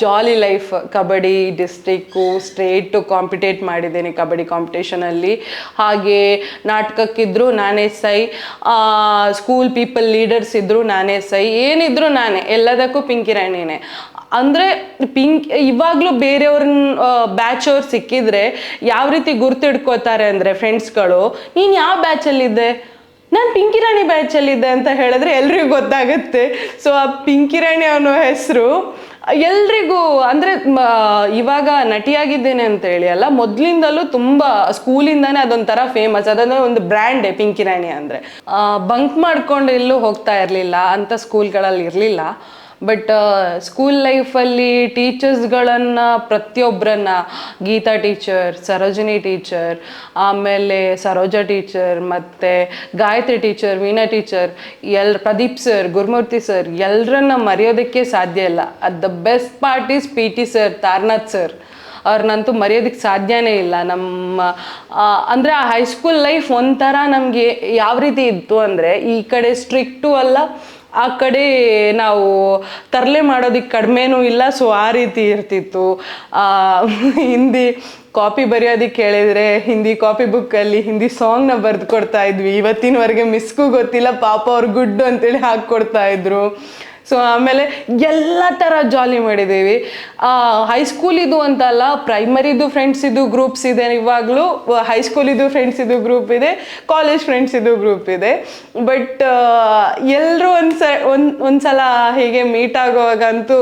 jolly life. Kabaddi district state compete ಮಾಡಿದ್ದೇನೆ ಕಬಡ್ಡಿ ಕಾಂಪಿಟೇಷನಲ್ಲಿ. ಹಾಗೆ ನಾಟಕಕ್ಕಿದ್ರು ನಾನೇ ಸೈ, ಸ್ಕೂಲ್ ಪೀಪಲ್ ಲೀಡರ್ಸ್ ಇದ್ದರು ನಾನೇ ಸೈ, ಏನಿದ್ರು ನಾನೇ, ಎಲ್ಲದಕ್ಕೂ ಪಿಂಕಿ ರಾಣಿನೇ. ಅಂದರೆ ಇವಾಗಲೂ ಬೇರೆಯವ್ರನ್ನ ಬ್ಯಾಚ್ ಅವ್ರು ಸಿಕ್ಕಿದ್ರೆ ಯಾವ ರೀತಿ ಗುರ್ತಿಡ್ಕೋತಾರೆ ಅಂದರೆ ಫ್ರೆಂಡ್ಸ್ಗಳು, ನೀನು ಯಾವ ಬ್ಯಾಚಲ್ಲಿದ್ದೆ? ನಾನು ಪಿಂಕಿ ರಾಣಿ ಬ್ಯಾಚಲ್ಲಿದ್ದೆ ಅಂತ ಹೇಳಿದ್ರೆ ಎಲ್ರಿಗೂ ಗೊತ್ತಾಗುತ್ತೆ. ಸೊ ಆ ಪಿಂಕಿ ರಾಣಿ ಅನ್ನೋ ಹೆಸರು ಎಲ್ರಿಗೂ, ಅಂದರೆ ಇವಾಗ ನಟಿಯಾಗಿದ್ದೇನೆ ಅಂತ ಹೇಳಿ ಅಲ್ಲ, ಮೊದಲಿಂದಲೂ ತುಂಬ ಸ್ಕೂಲಿಂದಾನೇ ಅದೊಂಥರ ಫೇಮಸ್, ಅದನ್ನು ಒಂದು ಬ್ರ್ಯಾಂಡೇ ಪಿಂಕಿ ರಾಣಿ ಅಂದರೆ. ಬಂಕ್ ಮಾಡ್ಕೊಂಡು ಎಲ್ಲೂ ಹೋಗ್ತಾ ಇರಲಿಲ್ಲ, ಅಂಥ ಸ್ಕೂಲ್ಗಳಲ್ಲಿ ಇರಲಿಲ್ಲ. ಬಟ್ ಸ್ಕೂಲ್ ಲೈಫಲ್ಲಿ ಟೀಚರ್ಸ್ಗಳನ್ನು ಪ್ರತಿಯೊಬ್ಬರನ್ನ, ಗೀತಾ ಟೀಚರ್, ಸರೋಜಿನಿ ಟೀಚರ್, ಆಮೇಲೆ ಸರೋಜಾ ಟೀಚರ್, ಮತ್ತು Gayathri teacher, Veena teacher, Pradeep sir, Gurumurthy sir, ಎಲ್ಲರನ್ನ ಮರೆಯೋದಕ್ಕೆ ಸಾಧ್ಯ ಇಲ್ಲ. The best part is PT sir, Taranath sir, ಅವ್ರನ್ನಂತೂ ಮರೆಯೋದಕ್ಕೆ ಸಾಧ್ಯನೇ ಇಲ್ಲ. ನಮ್ಮ ಅಂದರೆ ಆ ಹೈಸ್ಕೂಲ್ ಲೈಫ್ ಒಂಥರ ನಮಗೆ ಯಾವ ರೀತಿ ಇತ್ತು ಅಂದರೆ, ಈ ಕಡೆ ಸ್ಟ್ರಿಕ್ಟು ಅಲ್ಲ, ಆ ಕಡೆ ನಾವು ತರಲೆ ಮಾಡೋದಕ್ಕೆ ಕಡಿಮೆನೂ ಇಲ್ಲ. ಸೊ ಆ ರೀತಿ ಇರ್ತಿತ್ತು. ಹಿಂದಿ ಕಾಪಿ ಬರೆಯೋದಕ್ಕೆ ಹೇಳಿದರೆ ಹಿಂದಿ ಕಾಪಿ ಬುಕ್ಕಲ್ಲಿ ಹಿಂದಿ ಸಾಂಗ್ನ ಬರೆದು ಕೊಡ್ತಾ ಇದ್ವಿ. ಇವತ್ತಿನವರೆಗೆ ಮಿಸ್ಗೂ ಗೊತ್ತಿಲ್ಲ, ಪಾಪ ಅವ್ರು ಗುಡ್ ಅಂತೇಳಿ ಹಾಕ್ಕೊಡ್ತಾ ಇದ್ರು. ಸೊ ಆಮೇಲೆ ಎಲ್ಲ ಥರ ಜಾಲಿ ಮಾಡಿದ್ದೀವಿ. ಹೈಸ್ಕೂಲಿದು ಅಂತಲ್ಲ, ಪ್ರೈಮರಿದು ಫ್ರೆಂಡ್ಸಿದು ಗ್ರೂಪ್ಸ್ ಇದೆ, ಇವಾಗಲೂ ಹೈಸ್ಕೂಲಿದು ಫ್ರೆಂಡ್ಸಿದು ಗ್ರೂಪ್ ಇದೆ, ಕಾಲೇಜ್ ಫ್ರೆಂಡ್ಸಿದು ಗ್ರೂಪ್ ಇದೆ. ಬಟ್ ಎಲ್ಲರೂ ಒಂದ್ಸಲ ಹೀಗೆ ಮೀಟ್ ಆಗೋವಾಗಂತೂ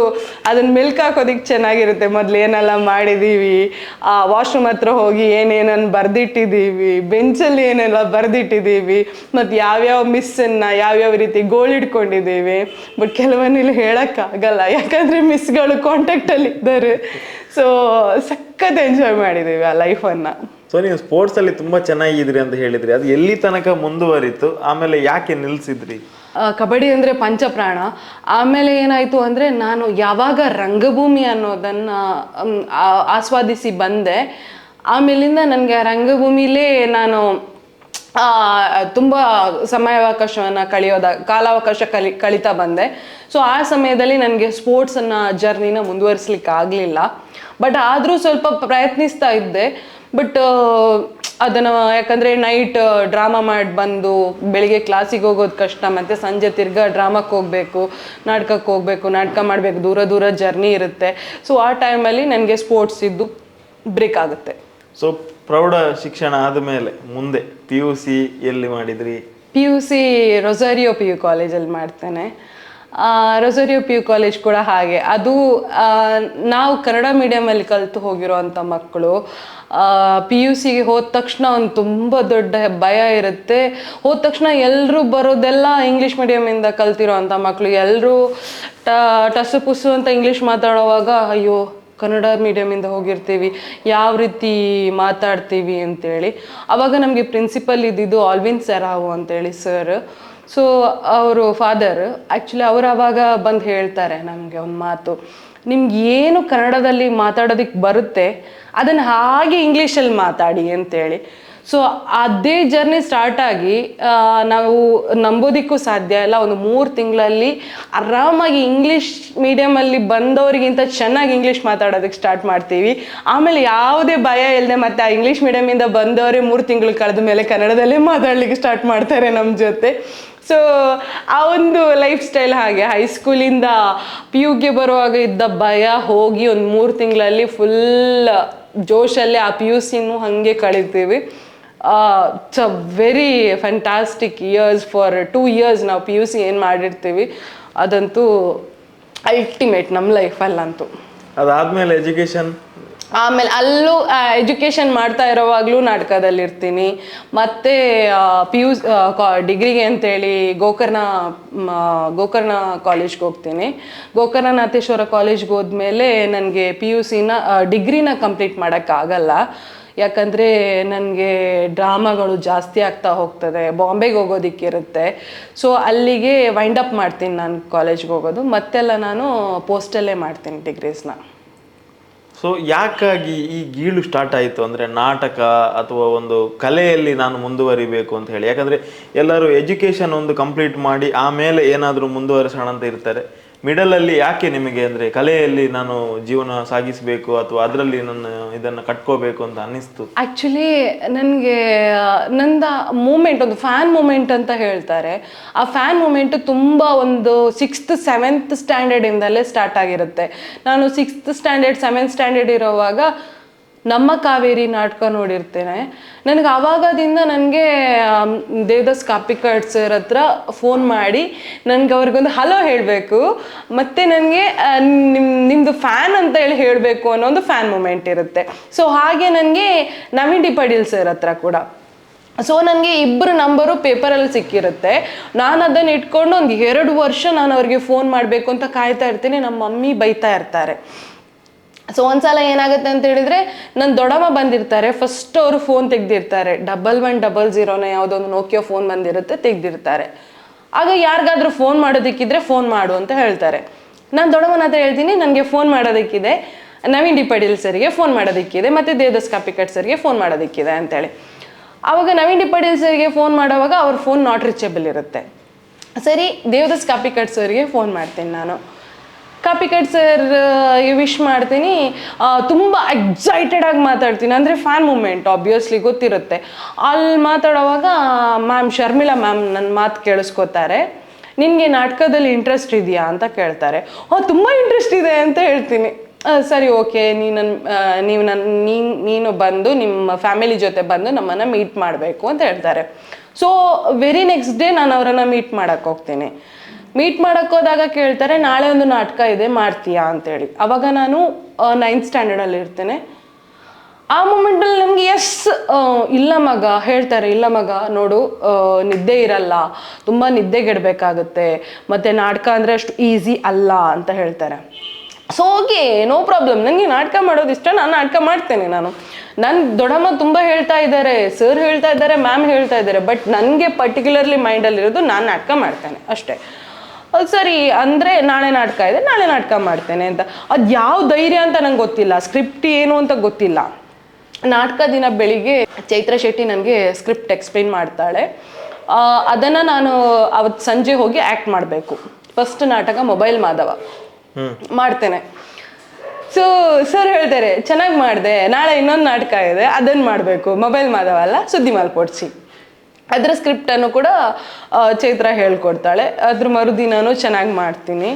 ಅದನ್ನು ಮಿಲ್ಕ್ ಹಾಕೋದಕ್ಕೆ ಚೆನ್ನಾಗಿರುತ್ತೆ. ಮೊದಲು ಏನೆಲ್ಲ ಮಾಡಿದ್ದೀವಿ, ವಾಶ್ರೂಮ್ ಹತ್ರ ಹೋಗಿ ಏನೇನನ್ನು ಬರೆದಿಟ್ಟಿದ್ದೀವಿ, ಬೆಂಚಲ್ಲಿ ಏನೆಲ್ಲ ಬರೆದಿಟ್ಟಿದ್ದೀವಿ, ಮತ್ತು ಯಾವ್ಯಾವ ಮಿಸ್ಸನ್ನು ಯಾವ್ಯಾವ ರೀತಿ ಗೋಳಿಡ್ಕೊಂಡಿದ್ದೀವಿ. ಬಟ್ ಕೆಲವನ್ನಿಲ್ಲಿ ಹೇಳೋಕ್ಕಾಗಲ್ಲ, ಯಾಕಂದರೆ ಮಿಸ್ಗಳು ಕಾಂಟ್ಯಾಕ್ಟಲ್ಲಿ ಇದ್ದಾರೆ. ಸೊ ಸಖತ್ ಎಂಜಾಯ್ ಮಾಡಿದ್ದೀವಿ ಆ ಲೈಫನ್ನು. ಸೊ ನೀವು ಸ್ಪೋರ್ಟ್ಸಲ್ಲಿ ತುಂಬ ಚೆನ್ನಾಗಿದ್ರಿ ಅಂತ ಹೇಳಿದ್ರಿ, ಅದು ಎಲ್ಲಿ ತನಕ ಮುಂದುವರಿತು? ಆಮೇಲೆ ಯಾಕೆ ನಿಲ್ಲಿಸಿದ್ರಿ? ಕಬಡ್ಡಿ ಅಂದರೆ ಪಂಚಪ್ರಾಣ. ಆಮೇಲೆ ಏನಾಯಿತು ಅಂದರೆ, ನಾನು ಯಾವಾಗ ರಂಗಭೂಮಿ ಅನ್ನೋದನ್ನು ಆಸ್ವಾದಿಸಿ ಬಂದೆ, ಆಮೇಲಿಂದ ನನಗೆ ರಂಗಭೂಮಿಲೇ ನಾನು ತುಂಬ ಸಮಯಾವಕಾಶವನ್ನು ಕಾಲಾವಕಾಶ ಕಳೀತಾ ಬಂದೆ. ಸೊ ಆ ಸಮಯದಲ್ಲಿ ನನಗೆ ಸ್ಪೋರ್ಟ್ಸನ್ನು ಜರ್ನಿನ ಮುಂದುವರಿಸ್ಲಿಕ್ಕೆ ಆಗಲಿಲ್ಲ. ಬಟ್ ಆದರೂ ಸ್ವಲ್ಪ ಪ್ರಯತ್ನಿಸ್ತಾ ಇದ್ದೆ. ಬಟ್ ಅದನ್ನು ಯಾಕಂದರೆ ನೈಟ್ ಡ್ರಾಮಾ ಮಾಡಿ ಬಂದು ಬೆಳಿಗ್ಗೆ ಕ್ಲಾಸಿಗೆ ಹೋಗೋದು ಕಷ್ಟ, ಮತ್ತು ಸಂಜೆ ತಿರ್ಗಾ ಡ್ರಾಮಕ್ಕೆ ಹೋಗಬೇಕು, ನಾಟಕಕ್ಕೆ ಹೋಗಬೇಕು, ನಾಟಕ ಮಾಡಬೇಕು, ದೂರ ಜರ್ನಿ ಇರುತ್ತೆ. ಸೊ ಆ ಟೈಮಲ್ಲಿ ನನಗೆ ಸ್ಪೋರ್ಟ್ಸ್ ಇದ್ದು ಬ್ರೇಕ್ ಆಗುತ್ತೆ. ಸೊ ಪ್ರೌಢ ಶಿಕ್ಷಣ ಆದಮೇಲೆ ಮುಂದೆ PUC ಎಲ್ಲಿ ಮಾಡಿದ್ರಿ? PUC ರೊಸಾರಿಯೋ PU ಕಾಲೇಜಲ್ಲಿ ಮಾಡ್ತೇನೆ. ರೊಸಾರಿಯೋ PU ಕಾಲೇಜ್ ಕೂಡ ಹಾಗೆ, ಅದು ನಾವು ಕನ್ನಡ ಮೀಡಿಯಮಲ್ಲಿ ಕಲಿತು ಹೋಗಿರೋವಂಥ ಮಕ್ಕಳು. PUCಗೆ ಹೋದ ತಕ್ಷಣ ಒಂದು ತುಂಬ ದೊಡ್ಡ ಭಯ ಇರುತ್ತೆ. ಹೋದ ತಕ್ಷಣ ಎಲ್ಲರೂ ಬರೋದೆಲ್ಲ ಇಂಗ್ಲೀಷ್ ಮೀಡಿಯಮಿಂದ ಕಲ್ತಿರೋ ಅಂಥ ಮಕ್ಕಳು. ಎಲ್ಲರೂ ಟಸು ಪುಸು ಅಂತ ಇಂಗ್ಲೀಷ್ ಮಾತಾಡೋವಾಗ ಅಯ್ಯೋ ಕನ್ನಡ ಮೀಡಿಯಮಿಂದ ಹೋಗಿರ್ತೀವಿ, ಯಾವ ರೀತಿ ಮಾತಾಡ್ತೀವಿ ಅಂತೇಳಿ. ಆವಾಗ ನಮಗೆ ಪ್ರಿನ್ಸಿಪಲ್ ಇದ್ದಿದ್ದು ಆಲ್ವಿನ್ ಸೆರಾವು ಅಂತೇಳಿ ಸರ್. ಸೊ ಅವರು ಫಾದರ್, ಆ್ಯಕ್ಚುಲಿ ಅವರು ಆವಾಗ ಬಂದು ಹೇಳ್ತಾರೆ ನಮಗೆ ಒಂದು ಮಾತು, ನಿಮ್ಗೆ ಏನು ಕನ್ನಡದಲ್ಲಿ ಮಾತಾಡೋದಕ್ಕೆ ಬರುತ್ತೆ ಅದನ್ನು ಹಾಗೆ ಇಂಗ್ಲೀಷಲ್ಲಿ ಮಾತಾಡಿ ಅಂತೇಳಿ. ಸೊ ಅದೇ ಜರ್ನಿ ಸ್ಟಾರ್ಟ್ ಆಗಿ ನಾವು ನಂಬೋದಿಕ್ಕೂ ಸಾಧ್ಯ ಇಲ್ಲ, ಒಂದು 3 ತಿಂಗಳಲ್ಲಿ ಆರಾಮಾಗಿ ಇಂಗ್ಲೀಷ್ ಮೀಡಿಯಮಲ್ಲಿ ಬಂದವರಿಗಿಂತ ಚೆನ್ನಾಗಿ ಇಂಗ್ಲೀಷ್ ಮಾತಾಡೋದಕ್ಕೆ ಸ್ಟಾರ್ಟ್ ಮಾಡ್ತೀವಿ. ಆಮೇಲೆ ಯಾವುದೇ ಭಯ ಇಲ್ಲದೆ ಮತ್ತೆ ಆ ಇಂಗ್ಲೀಷ್ ಮೀಡಿಯಮಿಂದ ಬಂದವರೇ 3 ತಿಂಗಳು ಕಳೆದ ಮೇಲೆ ಕನ್ನಡದಲ್ಲೇ ಮಾತಾಡಲಿಕ್ಕೆ ಸ್ಟಾರ್ಟ್ ಮಾಡ್ತಾರೆ ನಮ್ಮ ಜೊತೆ. ಸೊ ಆ ಒಂದು ಲೈಫ್ ಸ್ಟೈಲ್ ಹಾಗೆ. ಹೈಸ್ಕೂಲಿಂದ PUಗೆ ಬರುವಾಗ ಇದ್ದ ಭಯ ಹೋಗಿ ಒಂದು 3 ತಿಂಗಳಲ್ಲಿ ಫುಲ್ ಜೋಶಲ್ಲಿ ಆ PUCನೂ ಹಾಗೆ ಕಳೀತೀವಿ. It's a very fantastic years. For 2 years ನಾವು PUC ಏನು ಮಾಡಿರ್ತೀವಿ ಅದಂತೂ ಅಲ್ಟಿಮೇಟ್ ನಮ್ಮ ಲೈಫಲ್ಲಂತೂ. ಅದಾದ್ಮೇಲೆ ಎಜುಕೇಶನ್, ಆಮೇಲೆ ಅಲ್ಲೂ ಎಜುಕೇಷನ್ ಮಾಡ್ತಾ ಇರೋವಾಗಲೂ ನಾಟಕದಲ್ಲಿರ್ತೀನಿ. ಮತ್ತು ಡಿಗ್ರಿಗೆ ಅಂತೇಳಿ ಗೋಕರ್ಣ ಕಾಲೇಜ್ಗೆ ಹೋಗ್ತೀನಿ. ಗೋಕರ್ಣನಾಥೇಶ್ವರ ಕಾಲೇಜ್ಗೆ ಹೋದ್ಮೇಲೆ ನನಗೆ PUCನ ಡಿಗ್ರಿನ ಕಂಪ್ಲೀಟ್ ಮಾಡೋಕ್ಕಾಗಲ್ಲ, ಯಾಕಂದರೆ ನನಗೆ ಡ್ರಾಮಾಗಳು ಜಾಸ್ತಿ ಆಗ್ತಾ ಹೋಗ್ತದೆ, ಬಾಂಬೆಗೆ ಹೋಗೋದಕ್ಕಿರುತ್ತೆ. ಸೊ ಅಲ್ಲಿಗೆ ವೈಂಡ್ ಅಪ್ ಮಾಡ್ತೀನಿ ನಾನು ಕಾಲೇಜ್ಗೆ ಹೋಗೋದು. ಮತ್ತೆಲ್ಲ ನಾನು ಪೋಸ್ಟಲ್ಲೇ ಮಾಡ್ತೀನಿ ಡಿಗ್ರೀಸ್ನ. ಸೊ ಯಾಕಾಗಿ ಈ ಗೀಳು ಸ್ಟಾರ್ಟ್ ಆಯಿತು ಅಂದರೆ ನಾಟಕ ಅಥವಾ ಒಂದು ಕಲೆಯಲ್ಲಿ ನಾನು ಮುಂದುವರಿಬೇಕು ಅಂತ ಹೇಳಿ? ಯಾಕಂದರೆ ಎಲ್ಲರೂ ಎಜುಕೇಷನ್ ಒಂದು ಕಂಪ್ಲೀಟ್ ಮಾಡಿ ಆಮೇಲೆ ಏನಾದರೂ ಮುಂದುವರಿಸೋಣ ಅಂತ ಇರ್ತಾರೆ. ಮಿಡಲಲ್ಲಿ ಯಾಕೆ ನಿಮಗೆ ಅಂದರೆ ಕಲೆಯಲ್ಲಿ ನಾನು ಜೀವನ ಸಾಗಿಸಬೇಕು ಅಥವಾ ಅದರಲ್ಲಿ ನನ್ನ ಇದನ್ನು ಕಟ್ಕೋಬೇಕು ಅಂತ ಅನ್ನಿಸ್ತು? ಆ್ಯಕ್ಚುಲಿ ನನಗೆ ನಂದು ಮೂಮೆಂಟ್, ಒಂದು ಫ್ಯಾನ್ ಮೂಮೆಂಟ್ ಅಂತ ಹೇಳ್ತಾರೆ. ಆ ಫ್ಯಾನ್ ಮೂಮೆಂಟು ತುಂಬ ಒಂದು 6th 7th ಸ್ಟ್ಯಾಂಡರ್ಡಿಂದಲೇ ಸ್ಟಾರ್ಟ್ ಆಗಿರುತ್ತೆ. ನಾನು 6th ಸ್ಟ್ಯಾಂಡರ್ಡ್ 7th ಸ್ಟ್ಯಾಂಡರ್ಡ್ ಇರೋವಾಗ ನಮ್ಮ ಕಾವೇರಿ ನಾಟಕ ನೋಡಿರ್ತೇನೆ. ನನಗೆ ಆವಾಗದಿಂದ ನನಗೆ ದೇವದಾಸ್ ಕಾಪಿಕಾಡ್ ಸರ್ ಹತ್ರ ಫೋನ್ ಮಾಡಿ ನನಗೆ ಅವ್ರಿಗೊಂದು ಹಲೋ ಹೇಳಬೇಕು, ಮತ್ತು ನನಗೆ ನಿಮ್ಮದು ಫ್ಯಾನ್ ಅಂತ ಹೇಳಬೇಕು ಅನ್ನೋ ಒಂದು ಫ್ಯಾನ್ ಮೂಮೆಂಟ್ ಇರುತ್ತೆ. ಸೊ ಹಾಗೆ ನನಗೆ ನವೀನ್ ಡಿ ಪಾಟೀಲ್ ಸರ್ ಹತ್ರ ಕೂಡ. ಸೊ ನನಗೆ 2 ನಂಬರು ಪೇಪರಲ್ಲಿ ಸಿಕ್ಕಿರುತ್ತೆ. ನಾನು ಅದನ್ನು ಇಟ್ಕೊಂಡು ಒಂದು 2 ವರ್ಷ ನಾನು ಅವ್ರಿಗೆ ಫೋನ್ ಮಾಡಬೇಕು ಅಂತ ಕಾಯ್ತಾ ಇರ್ತೀನಿ. ನಮ್ಮ ಮಮ್ಮಿ ಬೈತಾ ಇರ್ತಾರೆ. ಸೊ ಒಂದ್ಸಲ ಏನಾಗುತ್ತೆ ಅಂತ ಹೇಳಿದ್ರೆ, ನನ್ನ ದೊಡ್ಡಮ್ಮ ಬಂದಿರ್ತಾರೆ, ಫಸ್ಟ್ ಅವರು ಫೋನ್ ತೆಗ್ದಿರ್ತಾರೆ. 1100 ಯಾವುದೋ ಒಂದು ನೋಕಿಯೋ ಫೋನ್ ಬಂದಿರುತ್ತೆ, ತೆಗ್ದಿರ್ತಾರೆ. ಆಗ ಯಾರಿಗಾದ್ರೂ ಫೋನ್ ಮಾಡೋದಕ್ಕಿದ್ರೆ ಫೋನ್ ಮಾಡು ಅಂತ ಹೇಳ್ತಾರೆ. ನಾನು ದೊಡ್ಡಮ್ಮನ ಹತ್ರ ಹೇಳ್ತೀನಿ, ನನಗೆ ಫೋನ್ ಮಾಡೋದಕ್ಕಿದೆ, ನವೀನ್ ಡಿ ಪಾಟೀಲ್ ಸರ್ಗೆ ಫೋನ್ ಮಾಡೋದಕ್ಕಿದೆ, ಮತ್ತು ದೇವದಾಸ್ ಕಾಪಿಕಾಡ್ ಸರ್ಗೆ ಫೋನ್ ಮಾಡೋದಕ್ಕಿದೆ ಅಂತೇಳಿ. ಆವಾಗ ನವೀನ್ ಡಿ ಪಾಟೀಲ್ ಸರ್ಗೆ ಫೋನ್ ಮಾಡೋವಾಗ ಅವ್ರ ಫೋನ್ ನಾಟ್ ರೀಚೇಬಲ್ ಇರುತ್ತೆ. ಸರಿ, ದೇವದಾಸ್ ಕಾಪಿಕಾಡ್ ಸರ್ಗೆ ಫೋನ್ ಮಾಡ್ತೀನಿ ನಾನು. ಕಾಪಿಕಾಡ್ ಸರ್ ವಿಶ್ ಮಾಡ್ತೀನಿ, ತುಂಬ ಎಕ್ಸೈಟೆಡ್ ಆಗಿ ಮಾತಾಡ್ತೀನಿ. ಅಂದರೆ ಫ್ಯಾನ್ ಮೂಮೆಂಟ್ ಆಬ್ವಿಯಸ್ಲಿ ಗೊತ್ತಿರುತ್ತೆ. ಅಲ್ಲಿ ಮಾತಾಡೋವಾಗ ಶರ್ಮಿಳಾ ಮ್ಯಾಮ್ ನನ್ನ ಮಾತು ಕೇಳಿಸ್ಕೊತಾರೆ. ನಿನಗೆ ನಾಟಕದಲ್ಲಿ ಇಂಟ್ರೆಸ್ಟ್ ಇದೆಯಾ ಅಂತ ಕೇಳ್ತಾರೆ. ತುಂಬ ಇಂಟ್ರೆಸ್ಟ್ ಇದೆ ಅಂತ ಹೇಳ್ತೀನಿ. ಸರಿ, ಓಕೆ, ನೀನು ಬಂದು ನಿಮ್ಮ ಫ್ಯಾಮಿಲಿ ಜೊತೆ ಬಂದು ನಮ್ಮನ್ನು ಮೀಟ್ ಮಾಡಬೇಕು ಅಂತ ಹೇಳ್ತಾರೆ. ಸೊ ವೆರಿ ನೆಕ್ಸ್ಟ್ ಡೇ ನಾನು ಅವರನ್ನು ಮೀಟ್ ಮಾಡೋಕ್ಕೆ ಹೋಗ್ತೀನಿ. ಮೀಟ್ ಮಾಡೋಕ್ಕೆ ಹೋದಾಗ ಕೇಳ್ತಾರೆ, ನಾಳೆ ಒಂದು ನಾಟಕ ಇದೆ, ಮಾಡ್ತೀಯಾ ಅಂತೇಳಿ. ಅವಾಗ ನಾನು 9th ಸ್ಟ್ಯಾಂಡರ್ಡಲ್ಲಿ ಇರ್ತೇನೆ. ಆ ಮೂಮೆಂಟಲ್ಲಿ ನನಗೆ ಇಲ್ಲ ಮಗ ಹೇಳ್ತಾರೆ, ಇಲ್ಲ ಮಗ ನೋಡು, ನಿದ್ದೆ ಇರಲ್ಲ, ತುಂಬ ನಿದ್ದೆಗೆಡಬೇಕಾಗುತ್ತೆ, ಮತ್ತು ನಾಟಕ ಅಂದರೆ ಅಷ್ಟು ಈಸಿ ಅಲ್ಲ ಅಂತ ಹೇಳ್ತಾರೆ. ಸೊ ಓಕೆ, ನೋ ಪ್ರಾಬ್ಲಮ್, ನನಗೆ ನಾಟಕ ಮಾಡೋದು ಇಷ್ಟ, ನಾನು ನಾಟಕ ಮಾಡ್ತೇನೆ. ನನ್ನ ದೊಡ್ಡಮ್ಮ ತುಂಬ ಹೇಳ್ತಾ ಇದ್ದಾರೆ, ಸರ್ ಹೇಳ್ತಾ ಇದ್ದಾರೆ, ಮ್ಯಾಮ್ ಹೇಳ್ತಾ ಇದ್ದಾರೆ, ಬಟ್ ನನಗೆ ಪರ್ಟಿಕ್ಯುಲರ್ಲಿ ಮೈಂಡಲ್ಲಿರೋದು ನಾನು ನಾಟಕ ಮಾಡ್ತೇನೆ ಅಷ್ಟೇ. ಸರಿ ಅಂದರೆ ನಾಳೆ ನಾಟಕ ಇದೆ, ನಾಳೆ ನಾಟಕ ಮಾಡ್ತೇನೆ ಅಂತ. ಅದು ಯಾವ ಧೈರ್ಯ ಅಂತ ನಂಗೆ ಗೊತ್ತಿಲ್ಲ, ಸ್ಕ್ರಿಪ್ಟ್ ಏನು ಅಂತ ಗೊತ್ತಿಲ್ಲ. ನಾಟಕ ದಿನ ಬೆಳಿಗ್ಗೆ ಚೈತ್ರ ಶೆಟ್ಟಿ ನನಗೆ ಸ್ಕ್ರಿಪ್ಟ್ ಎಕ್ಸ್ಪ್ಲೇನ್ ಮಾಡ್ತಾಳೆ. ಅದನ್ನು ನಾನು ಅವತ್ತು ಸಂಜೆ ಹೋಗಿ ಆ್ಯಕ್ಟ್ ಮಾಡಬೇಕು. ಫಸ್ಟ್ ನಾಟಕ ಮೊಬೈಲ್ ಮಾಧವ ಮಾಡ್ತೇನೆ. ಸೊ ಸರ್ ಹೇಳ್ತಾರೆ, ಚೆನ್ನಾಗಿ ಮಾಡಿದೆ, ನಾಳೆ ಇನ್ನೊಂದು ನಾಟಕ ಇದೆ, ಅದನ್ನು ಮಾಡಬೇಕು, ಮೊಬೈಲ್ ಮಾಧವ ಅಲ್ಲ, ಸುದ್ದಿ ಮಾಲ್ಪೋಡ್ಸಿ. ಅದರ ಸ್ಕ್ರಿಪ್ಟನ್ನು ಕೂಡ ಚೈತ್ರ ಹೇಳ್ಕೊಡ್ತಾಳೆ. ಅದ್ರ ಮರುದಿನೂ ಚೆನ್ನಾಗಿ ಮಾಡ್ತೀನಿ.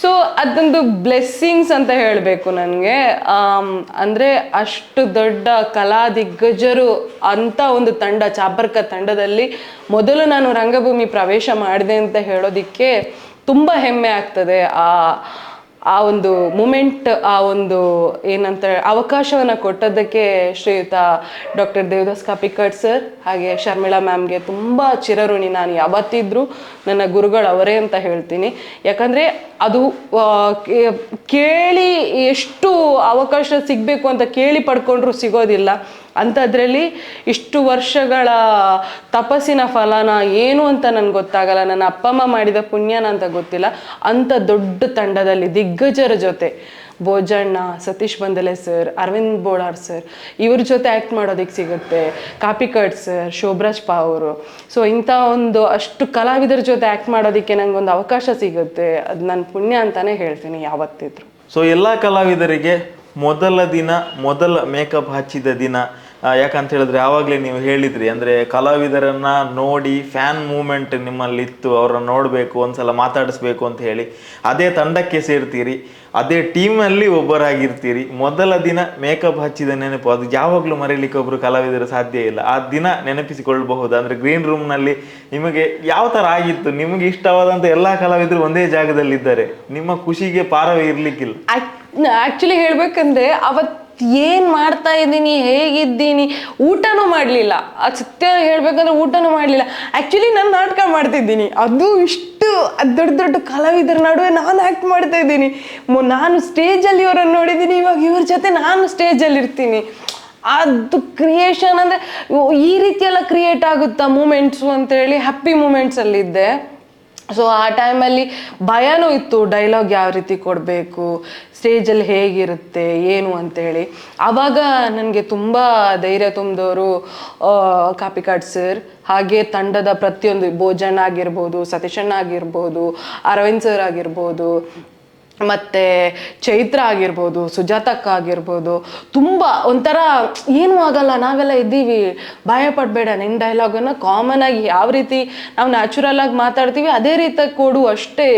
ಸೊ ಅದೊಂದು ಬ್ಲೆಸ್ಸಿಂಗ್ಸ್ ಅಂತ ಹೇಳಬೇಕು ನನಗೆ. ಅಂದರೆ ಅಷ್ಟು ದೊಡ್ಡ ಕಲಾ ದಿಗ್ಗಜರು ಅಂಥ ಒಂದು ತಂಡ, ಚಾಪರ್ಕ ತಂಡದಲ್ಲಿ ಮೊದಲು ನಾನು ರಂಗಭೂಮಿ ಪ್ರವೇಶ ಮಾಡಿದೆ ಅಂತ ಹೇಳೋದಕ್ಕೆ ತುಂಬ ಹೆಮ್ಮೆ ಆಗ್ತದೆ. ಆ ಒಂದು ಮೂಮೆಂಟ್, ಆ ಒಂದು ಏನಂತ ಅವಕಾಶವನ್ನು ಕೊಟ್ಟದ್ದಕ್ಕೆ ಶ್ರೀಯುತ ಡಾಕ್ಟರ್ ದೇವದಾಸ್ ಕಾಪಿಕಾಡ್ ಸರ್ ಹಾಗೆ ಶರ್ಮಿಳಾ ಮ್ಯಾಮ್ಗೆ ತುಂಬ ಚಿರಋಣಿ. ನಾನು ಯಾವತ್ತಿದ್ರೂ ನನ್ನ ಗುರುಗಳು ಅವರೇ ಅಂತ ಹೇಳ್ತೀನಿ. ಯಾಕಂದರೆ ಅದು ಕೇಳಿ ಎಷ್ಟು ಅವಕಾಶ ಸಿಗಬೇಕು ಅಂತ ಕೇಳಿ ಪಡ್ಕೊಂಡ್ರೂ ಸಿಗೋದಿಲ್ಲ. ಅಂಥದ್ರಲ್ಲಿ ಇಷ್ಟು ವರ್ಷಗಳ ತಪಸ್ಸಿನ ಫಲನ ಏನು ಅಂತ ನನಗೆ ಗೊತ್ತಾಗಲ್ಲ, ನನ್ನ ಅಪ್ಪ ಅಮ್ಮ ಮಾಡಿದ ಪುಣ್ಯನ ಅಂತ ಗೊತ್ತಿಲ್ಲ. ಅಂಥ ದೊಡ್ಡ ತಂಡದಲ್ಲಿ ದಿಗ್ಗಜರ ಜೊತೆ ಭೋಜಣ್ಣ, ಸತೀಶ್ ಬಂದಲೆ ಸರ್, ಅರವಿಂದ್ ಬೋಳಾರ್ ಸರ್, ಇವ್ರ ಜೊತೆ ಆ್ಯಕ್ಟ್ ಮಾಡೋದಕ್ಕೆ ಸಿಗುತ್ತೆ. ಕಾಪಿಕಟ್ ಸರ್, ಶೋಭರಾಜ್ ಪಾ ಅವರು. ಸೊ ಇಂಥ ಒಂದು ಅಷ್ಟು ಕಲಾವಿದರ ಜೊತೆ ಆ್ಯಕ್ಟ್ ಮಾಡೋದಕ್ಕೆ ನಂಗೊಂದು ಅವಕಾಶ ಸಿಗುತ್ತೆ. ಅದು ನನ್ನ ಪುಣ್ಯ ಅಂತಲೇ ಹೇಳ್ತೀನಿ ಯಾವತ್ತಿದ್ರು. ಸೊ ಎಲ್ಲ ಕಲಾವಿದರಿಗೆ ಮೊದಲ ದಿನ, ಮೊದಲ ಮೇಕಪ್ ಹಚ್ಚಿದ ದಿನ, ಯಾಕಂತ ಹೇಳಿದ್ರೆ ಆವಾಗಲೇ ನೀವು ಹೇಳಿದ್ರಿ, ಅಂದರೆ ಕಲಾವಿದರನ್ನ ನೋಡಿ ಫ್ಯಾನ್ ಮೂಮೆಂಟ್ ನಿಮ್ಮಲ್ಲಿತ್ತು, ಅವರನ್ನು ನೋಡಬೇಕು, ಒಂದ್ಸಲ ಮಾತಾಡಿಸ್ಬೇಕು ಅಂತ ಹೇಳಿ ಅದೇ ತಂಡಕ್ಕೆ ಸೇರ್ತೀರಿ, ಅದೇ ಟೀಮಲ್ಲಿ ಒಬ್ಬರಾಗಿರ್ತೀರಿ. ಮೊದಲ ದಿನ ಮೇಕಪ್ ಹಚ್ಚಿದ ನೆನಪು ಅದು ಯಾವಾಗಲೂ ಮರೀಲಿಕ್ಕೆ ಒಬ್ಬರು ಕಲಾವಿದರು ಸಾಧ್ಯ ಇಲ್ಲ. ಆ ದಿನ ನೆನಪಿಸಿಕೊಳ್ಳಬಹುದು. ಅಂದರೆ ಗ್ರೀನ್ ರೂಮ್ನಲ್ಲಿ ನಿಮಗೆ ಯಾವ ಥರ ಆಗಿತ್ತು? ನಿಮಗೆ ಇಷ್ಟವಾದಂಥ ಎಲ್ಲ ಕಲಾವಿದರು ಒಂದೇ ಜಾಗದಲ್ಲಿದ್ದಾರೆ, ನಿಮ್ಮ ಖುಷಿಗೆ ಪಾರವೇ ಇರಲಿಕ್ಕಿಲ್ಲ. ಆ್ಯಕ್ಚುಲಿ ಹೇಳ್ಬೇಕಂದ್ರೆ ಅವತ್ತು ಏನು ಮಾಡ್ತಾ ಇದ್ದೀನಿ, ಹೇಗಿದ್ದೀನಿ, ಊಟನೂ ಮಾಡಲಿಲ್ಲ. ಅದು ಸತ್ಯ ಹೇಳ್ಬೇಕಂದ್ರೆ ಊಟನೂ ಮಾಡಲಿಲ್ಲ. ಆ್ಯಕ್ಚುಲಿ ನಾನು ನಾಟಕ ಮಾಡ್ತಿದ್ದೀನಿ, ಅದು ಇಷ್ಟು ದೊಡ್ಡ ದೊಡ್ಡ ಕಲಾವಿದರ ನಡುವೆ ನಾನು ಆ್ಯಕ್ಟ್ ಮಾಡ್ತಾ ಇದ್ದೀನಿ. ನಾನು ಸ್ಟೇಜಲ್ಲಿ ಇವರನ್ನು ನೋಡಿದ್ದೀನಿ, ಇವಾಗ ಇವ್ರ ಜೊತೆ ನಾನು ಸ್ಟೇಜಲ್ಲಿ ಇರ್ತೀನಿ. ಅದು ಕ್ರಿಯೇಷನ್ ಅಂದರೆ ಈ ರೀತಿಯೆಲ್ಲ ಕ್ರಿಯೇಟ್ ಆಗುತ್ತಾ ಮೂಮೆಂಟ್ಸು ಅಂತೇಳಿ ಹ್ಯಾಪಿ ಮೂಮೆಂಟ್ಸಲ್ಲಿದ್ದೆ. ಸೊ ಆ ಟೈಮಲ್ಲಿ ಭಯನೂ ಇತ್ತು, ಡೈಲಾಗ್ ಯಾವ ರೀತಿ ಕೊಡಬೇಕು, ಸ್ಟೇಜಲ್ಲಿ ಹೇಗಿರುತ್ತೆ ಏನು ಅಂತೇಳಿ. ಆವಾಗ ನನಗೆ ತುಂಬ ಧೈರ್ಯ ತುಂಬಿದವರು ಕಾಪಿಕಾಟ್ ಸರ್, ಹಾಗೆ ತಂಡದ ಪ್ರತಿಯೊಂದು ಭೋಜಣ್ಣ ಆಗಿರ್ಬೋದು, ಸತೀಶಣ್ಣ ಆಗಿರ್ಬೋದು, ಅರವಿಂದ್ ಸರ್ ಆಗಿರ್ಬೋದು, ಮತ್ತು ಚೈತ್ರ ಆಗಿರ್ಬೋದು, ಸುಜಾತಕ್ಕ ಆಗಿರ್ಬೋದು. ತುಂಬ ಒಂಥರ ಏನೂ ಆಗಲ್ಲ, ನಾವೆಲ್ಲ ಇದ್ದೀವಿ, ಭಯ ಪಡಬೇಡ, ನಿನ್ನ ಡೈಲಾಗನ್ನು ಕಾಮನ್ ಆಗಿ ಯಾವ ರೀತಿ ನಾವು ನ್ಯಾಚುರಲ್ ಆಗಿ ಮಾತಾಡ್ತೀವಿ ಅದೇ ರೀತಿ ಕೊಡು ಅಷ್ಟೇ,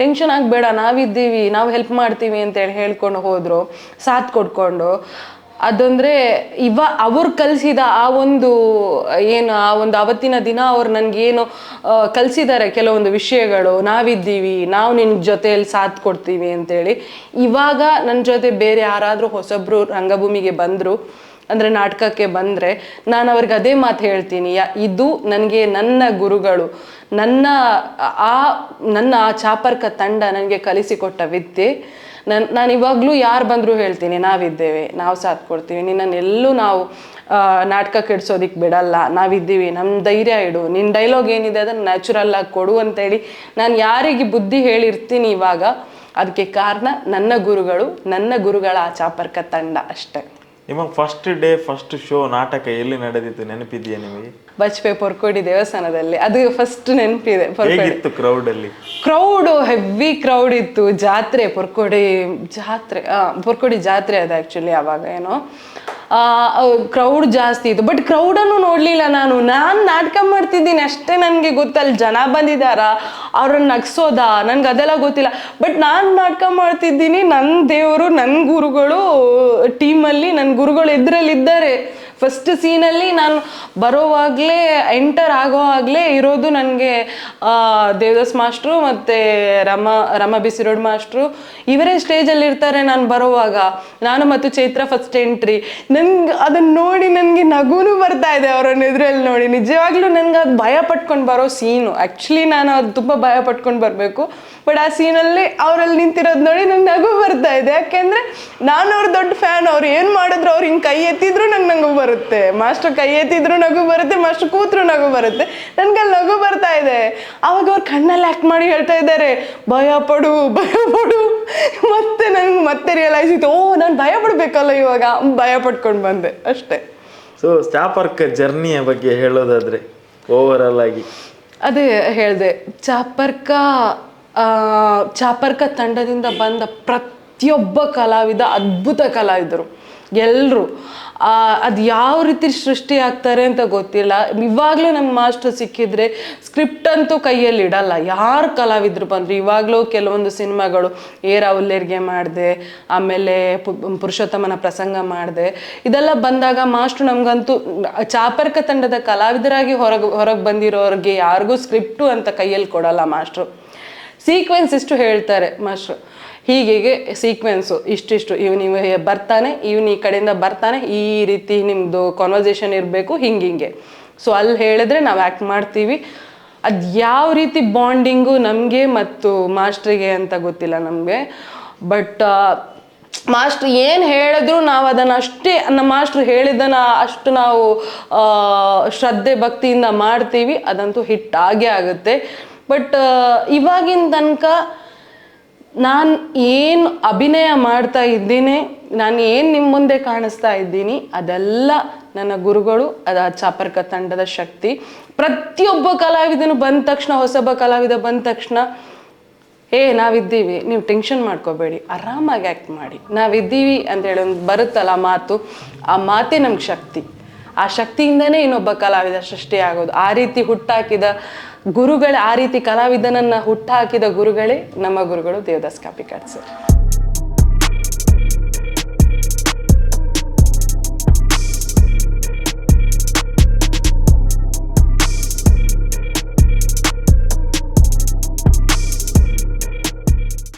ಟೆನ್ಷನ್ ಆಗಬೇಡ, ನಾವಿದ್ದೀವಿ, ನಾವು ಹೆಲ್ಪ್ ಮಾಡ್ತೀವಿ ಅಂತೇಳಿ ಹೇಳ್ಕೊಂಡು ಹೋದರು, ಸಾಥ್ ಕೊಡ್ಕೊಂಡು. ಅದಂದರೆ ಅವ್ರು ಕಲಿಸಿದ ಆ ಒಂದು ಏನು ಆ ಒಂದು ಅವತ್ತಿನ ದಿನ ಅವ್ರು ನನಗೇನು ಕಲಿಸಿದ್ದಾರೆ ಕೆಲವೊಂದು ವಿಷಯಗಳು, ನಾವಿದ್ದೀವಿ, ನಾವು ನಿನ್ನ ಜೊತೆಯಲ್ಲಿ ಸಾಥ್ ಕೊಡ್ತೀವಿ ಅಂತೇಳಿ. ಇವಾಗ ನನ್ನ ಜೊತೆ ಬೇರೆ ಯಾರಾದರೂ ಹೊಸಬ್ರು ರಂಗಭೂಮಿಗೆ ಬಂದರು ಅಂದರೆ ನಾಟಕಕ್ಕೆ ಬಂದರೆ ನಾನು ಅವ್ರಿಗೆ ಅದೇ ಮಾತು ಹೇಳ್ತೀನಿ, ಇದು ನನಗೆ ನನ್ನ ಗುರುಗಳು, ನನ್ನ ಆ ಚಾಪರ್ಕ ತಂಡ ನನಗೆ ಕಲಿಸಿಕೊಟ್ಟ ವಿದ್ಯೆ. ನಾನು ಇವಾಗಲೂ ಯಾರು ಬಂದರೂ ಹೇಳ್ತೀನಿ, ನಾವಿದ್ದೇವೆ, ನಾವು ಸಾಥ್ ಕೊಡ್ತೀವಿ, ನಿನ್ನನ್ನೆಲ್ಲೂ ನಾವು ನಾಟಕ ಕೆಡ್ಸೋದಿಕ್ಕೆ ಬಿಡಲ್ಲ, ನಾವಿದ್ದೀವಿ, ನಮ್ಮ ಧೈರ್ಯ ಇಡು, ನಿನ್ನ ಡೈಲಾಗ್ ಏನಿದೆ ಅದನ್ನು ನ್ಯಾಚುರಲ್ ಆಗಿ ಕೊಡು ಅಂತೇಳಿ ನಾನು ಯಾರಿಗೆ ಬುದ್ಧಿ ಹೇಳಿರ್ತೀನಿ ಇವಾಗ, ಅದಕ್ಕೆ ಕಾರಣ ನನ್ನ ಗುರುಗಳು, ನನ್ನ ಗುರುಗಳ ಆ ಚಾಪರ್ಕ ತಂಡ ಅಷ್ಟೇ. ನಿಮಗೆ ಫಸ್ಟ್ ಡೇ ಫಸ್ಟ್ ಶೋ ನಾಟಕ ಎಲ್ಲಿ ನಡೆದಿತ್ತು ನೆನಪಿದೆಯಾ ನಿಮಗೆ? ಬಜ್ಪೆ ಪೊರ್ಕೋಡಿ ದೇವಸ್ಥಾನದಲ್ಲಿ, ಅದು ಫಸ್ಟ್ ನೆನಪಿದೆ. ಕ್ರೌಡಲ್ಲಿ ಕ್ರೌಡು ಹೆವಿ ಕ್ರೌಡ್ ಇತ್ತು. ಜಾತ್ರೆ ಪೊರ್ಕೋಡಿ ಜಾತ್ರೆ ಅದು ಆ್ಯಕ್ಚುಲಿ ಆವಾಗ ಏನೋ ಕ್ರೌಡ್ ಜಾಸ್ತಿ ಇತ್ತು. ಬಟ್ ಕ್ರೌಡನ್ನು ನೋಡಲಿಲ್ಲ ನಾನು ನಾಟಕ ಮಾಡ್ತಿದ್ದೀನಿ ಅಷ್ಟೇ. ನನಗೆ ಗೊತ್ತಲ್ಲ ಜನ ಬಂದಿದ್ದಾರಾ, ಅವ್ರನ್ನ ನಗ್ಸೋದಾ, ನನಗೆ ಅದೆಲ್ಲ ಗೊತ್ತಿಲ್ಲ. ಬಟ್ ನಾನು ನಾಟಕ ಮಾಡ್ತಿದ್ದೀನಿ, ನನ್ನ ದೇವರು, ನನ್ನ ಗುರುಗಳು ಟೀಮಲ್ಲಿ, ನನ್ನ ಗುರುಗಳು ಎದುರಲ್ಲಿದ್ದಾರೆ. ಫಸ್ಟ್ ಸೀನಲ್ಲಿ ನಾನು ಬರೋವಾಗಲೇ ಎಂಟರ್ ಆಗೋವಾಗಲೇ ಇರೋದು ನನಗೆ ದೇವದಾಸ್ ಮಾಸ್ಟ್ರು ಮತ್ತು ರಮ ಬಿಸಿರೋಡ್ ಮಾಸ್ಟ್ರು, ಇವರೇ ಸ್ಟೇಜಲ್ಲಿ ಇರ್ತಾರೆ. ನಾನು ಬರೋವಾಗ ನಾನು ಮತ್ತು ಚೈತ್ರ ಫಸ್ಟ್ ಎಂಟ್ರಿ. ನನ್ಗೆ ಅದನ್ನು ನೋಡಿ ನನಗೆ ನಗುನೂ ಬರ್ತಾ ಇದೆ ಅವರನ್ನ ಎದುರಲ್ಲಿ ನೋಡಿ. ನಿಜವಾಗ್ಲೂ ನನಗೆ ಅದು ಭಯ ಪಟ್ಕೊಂಡು ಬರೋ ಸೀನು. ಆ್ಯಕ್ಚುಲಿ ನಾನು ಅದು ತುಂಬ ಭಯ ಪಟ್ಕೊಂಡು ಬರಬೇಕು, ಬಟ್ ಆ ಸೀನಲ್ಲಿ ಅವರಲ್ಲಿ ನಿಂತಿರೋದು ನೋಡಿ ನಂಗೆ ನಗು ಬರ್ತಾ ಇದೆ. ಯಾಕೆಂದರೆ ನಾನು ಅವ್ರ ದೊಡ್ಡ ಫ್ಯಾನ್. ಅವ್ರು ಏನು ಮಾಡಿದ್ರು, ಅವ್ರು ಹಿಂಗೆ ಕೈ ಎತ್ತಿದ್ರು ನಂಗೆ ನಗು ಬರುತ್ತೆ, ಮಾಸ್ಟರ್ ಕೈ ಎತ್ತಿದ್ರು ನಗು ಬರುತ್ತೆ, ಮಾಸ್ಟರ್ ಕೂತ್ರು ನಗು ಬರುತ್ತೆ. ನನಗೆ ಅಲ್ಲಿ ನಗು ಬರ್ತಾ ಇದೆ. ಆವಾಗ ಅವ್ರು ಕಣ್ಣಲ್ಲಿ ಆ್ಯಕ್ಟ್ ಮಾಡಿ ಹೇಳ್ತಾ ಇದ್ದಾರೆ, ಭಯ ಪಡು. ಮತ್ತೆ ರಿಯಲೈಸ್ ಇತ್ತು, ನಾನು ಭಯ ಪಡಬೇಕಲ್ಲ, ಇವಾಗ ಭಯ ಪಡ್ಕೊಂಡು ಬಂದೆ ಅಷ್ಟೇ. ಸೊ ಚಾಪರ್ಕ ಜರ್ನಿಯ ಬಗ್ಗೆ ಹೇಳೋದಾದ್ರೆ ಓವರಾಲ್ ಆಗಿ ಅದೇ ಹೇಳಿದೆ, ಚಾಪರ್ಕ ತಂಡದಿಂದ ಬಂದ ಪ್ರತಿಯೊಬ್ಬ ಕಲಾವಿದ ಅದ್ಭುತ ಕಲಾವಿದರು ಎಲ್ಲರೂ. ಅದು ಯಾವ ರೀತಿ ಸೃಷ್ಟಿ ಆಗ್ತಾರೆ ಅಂತ ಗೊತ್ತಿಲ್ಲ. ಇವಾಗಲೂ ನಮ್ಮ ಮಾಸ್ಟರ್ ಸಿಕ್ಕಿದ್ರೆ ಸ್ಕ್ರಿಪ್ಟ್ ಅಂತೂ ಕೈಯಲ್ಲಿ ಇಡಲ್ಲ, ಯಾರು ಕಲಾವಿದರು ಬಂದರು. ಇವಾಗಲೂ ಕೆಲವೊಂದು ಸಿನಿಮಾಗಳು ರಾಹುಲ್ಯರ್ಗೆ ಮಾಡಿದೆ, ಆಮೇಲೆ ಪುರುಷೋತ್ತಮನ ಪ್ರಸಂಗ ಮಾಡಿದೆ. ಇದೆಲ್ಲ ಬಂದಾಗ ಮಾಸ್ಟ್ರು ನಮಗಂತೂ ಚಾಪರ್ಕ ತಂಡದ ಕಲಾವಿದರಾಗಿ ಹೊರಗೆ ಬಂದಿರೋರಿಗೆ ಯಾರಿಗೂ ಸ್ಕ್ರಿಪ್ಟು ಅಂತ ಕೈಯಲ್ಲಿ ಕೊಡಲ್ಲ ಮಾಸ್ಟ್ರು. ಸೀಕ್ವೆನ್ಸ್ ಇಷ್ಟು ಹೇಳ್ತಾರೆ ಮಾಸ್ಟ್ರು, ಹೀಗೆ ಸೀಕ್ವೆನ್ಸು ಇಷ್ಟಿಷ್ಟು, ನೀವು ಬರ್ತಾನೆ, ಈ ಕಡೆಯಿಂದ ಬರ್ತಾನೆ, ಈ ರೀತಿ ನಿಮ್ಮದು ಕಾನ್ವರ್ಸೇಷನ್ ಇರಬೇಕು, ಹಿಂಗೆ. ಸೊ ಅಲ್ಲಿ ಹೇಳಿದ್ರೆ ನಾವು ಆ್ಯಕ್ಟ್ ಮಾಡ್ತೀವಿ. ಅದು ಯಾವ ರೀತಿ ಬಾಂಡಿಂಗು ನಮಗೆ ಮತ್ತು ಮಾಸ್ಟ್ರಿಗೆ ಅಂತ ಗೊತ್ತಿಲ್ಲ ನಮಗೆ. ಬಟ್ ಮಾಸ್ಟ್ರು ಏನು ಹೇಳಿದ್ರು ನಾವು ಅದನ್ನು ಅಷ್ಟೇ, ನಮ್ಮ ಮಾಸ್ಟ್ರು ಹೇಳಿದ್ದನ್ನು ಅಷ್ಟು ನಾವು ಶ್ರದ್ಧೆ ಭಕ್ತಿಯಿಂದ ಮಾಡ್ತೀವಿ, ಅದಂತೂ ಹಿಟ್ ಆಗೇ ಆಗುತ್ತೆ. ಬಟ್ ಇವಾಗಿನ ತನಕ ನಾನು ಏನು ಅಭಿನಯ ಮಾಡ್ತಾ ಇದ್ದೀನಿ, ನಾನು ಏನು ನಿಮ್ಮ ಮುಂದೆ ಕಾಣಿಸ್ತಾ ಇದ್ದೀನಿ, ಅದೆಲ್ಲ ನನ್ನ ಗುರುಗಳು, ಅದು ಚಾಪರ್ಕ ತಂಡದ ಶಕ್ತಿ. ಪ್ರತಿಯೊಬ್ಬ ಕಲಾವಿದನು ಬಂದ ತಕ್ಷಣ, ಹೊಸೊಬ್ಬ ಕಲಾವಿದ ಬಂದ ತಕ್ಷಣ, ನಾವಿದ್ದೀವಿ, ನೀವು ಟೆನ್ಷನ್ ಮಾಡ್ಕೋಬೇಡಿ, ಆರಾಮಾಗಿ ಆ್ಯಕ್ಟ್ ಮಾಡಿ, ನಾವಿದ್ದೀವಿ ಅಂತೇಳಿ ಒಂದು ಬರುತ್ತಲ್ಲ ಮಾತು, ಆ ಮಾತೇ ನಮ್ಗೆ ಶಕ್ತಿ. ಆ ಶಕ್ತಿಯಿಂದನೇ ಇನ್ನೊಬ್ಬ ಕಲಾವಿದ ಸೃಷ್ಟಿಯಾಗೋದು. ಆ ರೀತಿ ಹುಟ್ಟಾಕಿದ ಗುರುಗಳೇ, ಆ ರೀತಿ ಕಲಾವಿದನನ್ನು ಹುಟ್ಟಾಕಿದ ಗುರುಗಳೇ ನಮ್ಮ ಗುರುಗಳು ದೇವದಾಸ್ ಕಾಪಿಕಾಡ್ ಸರ್.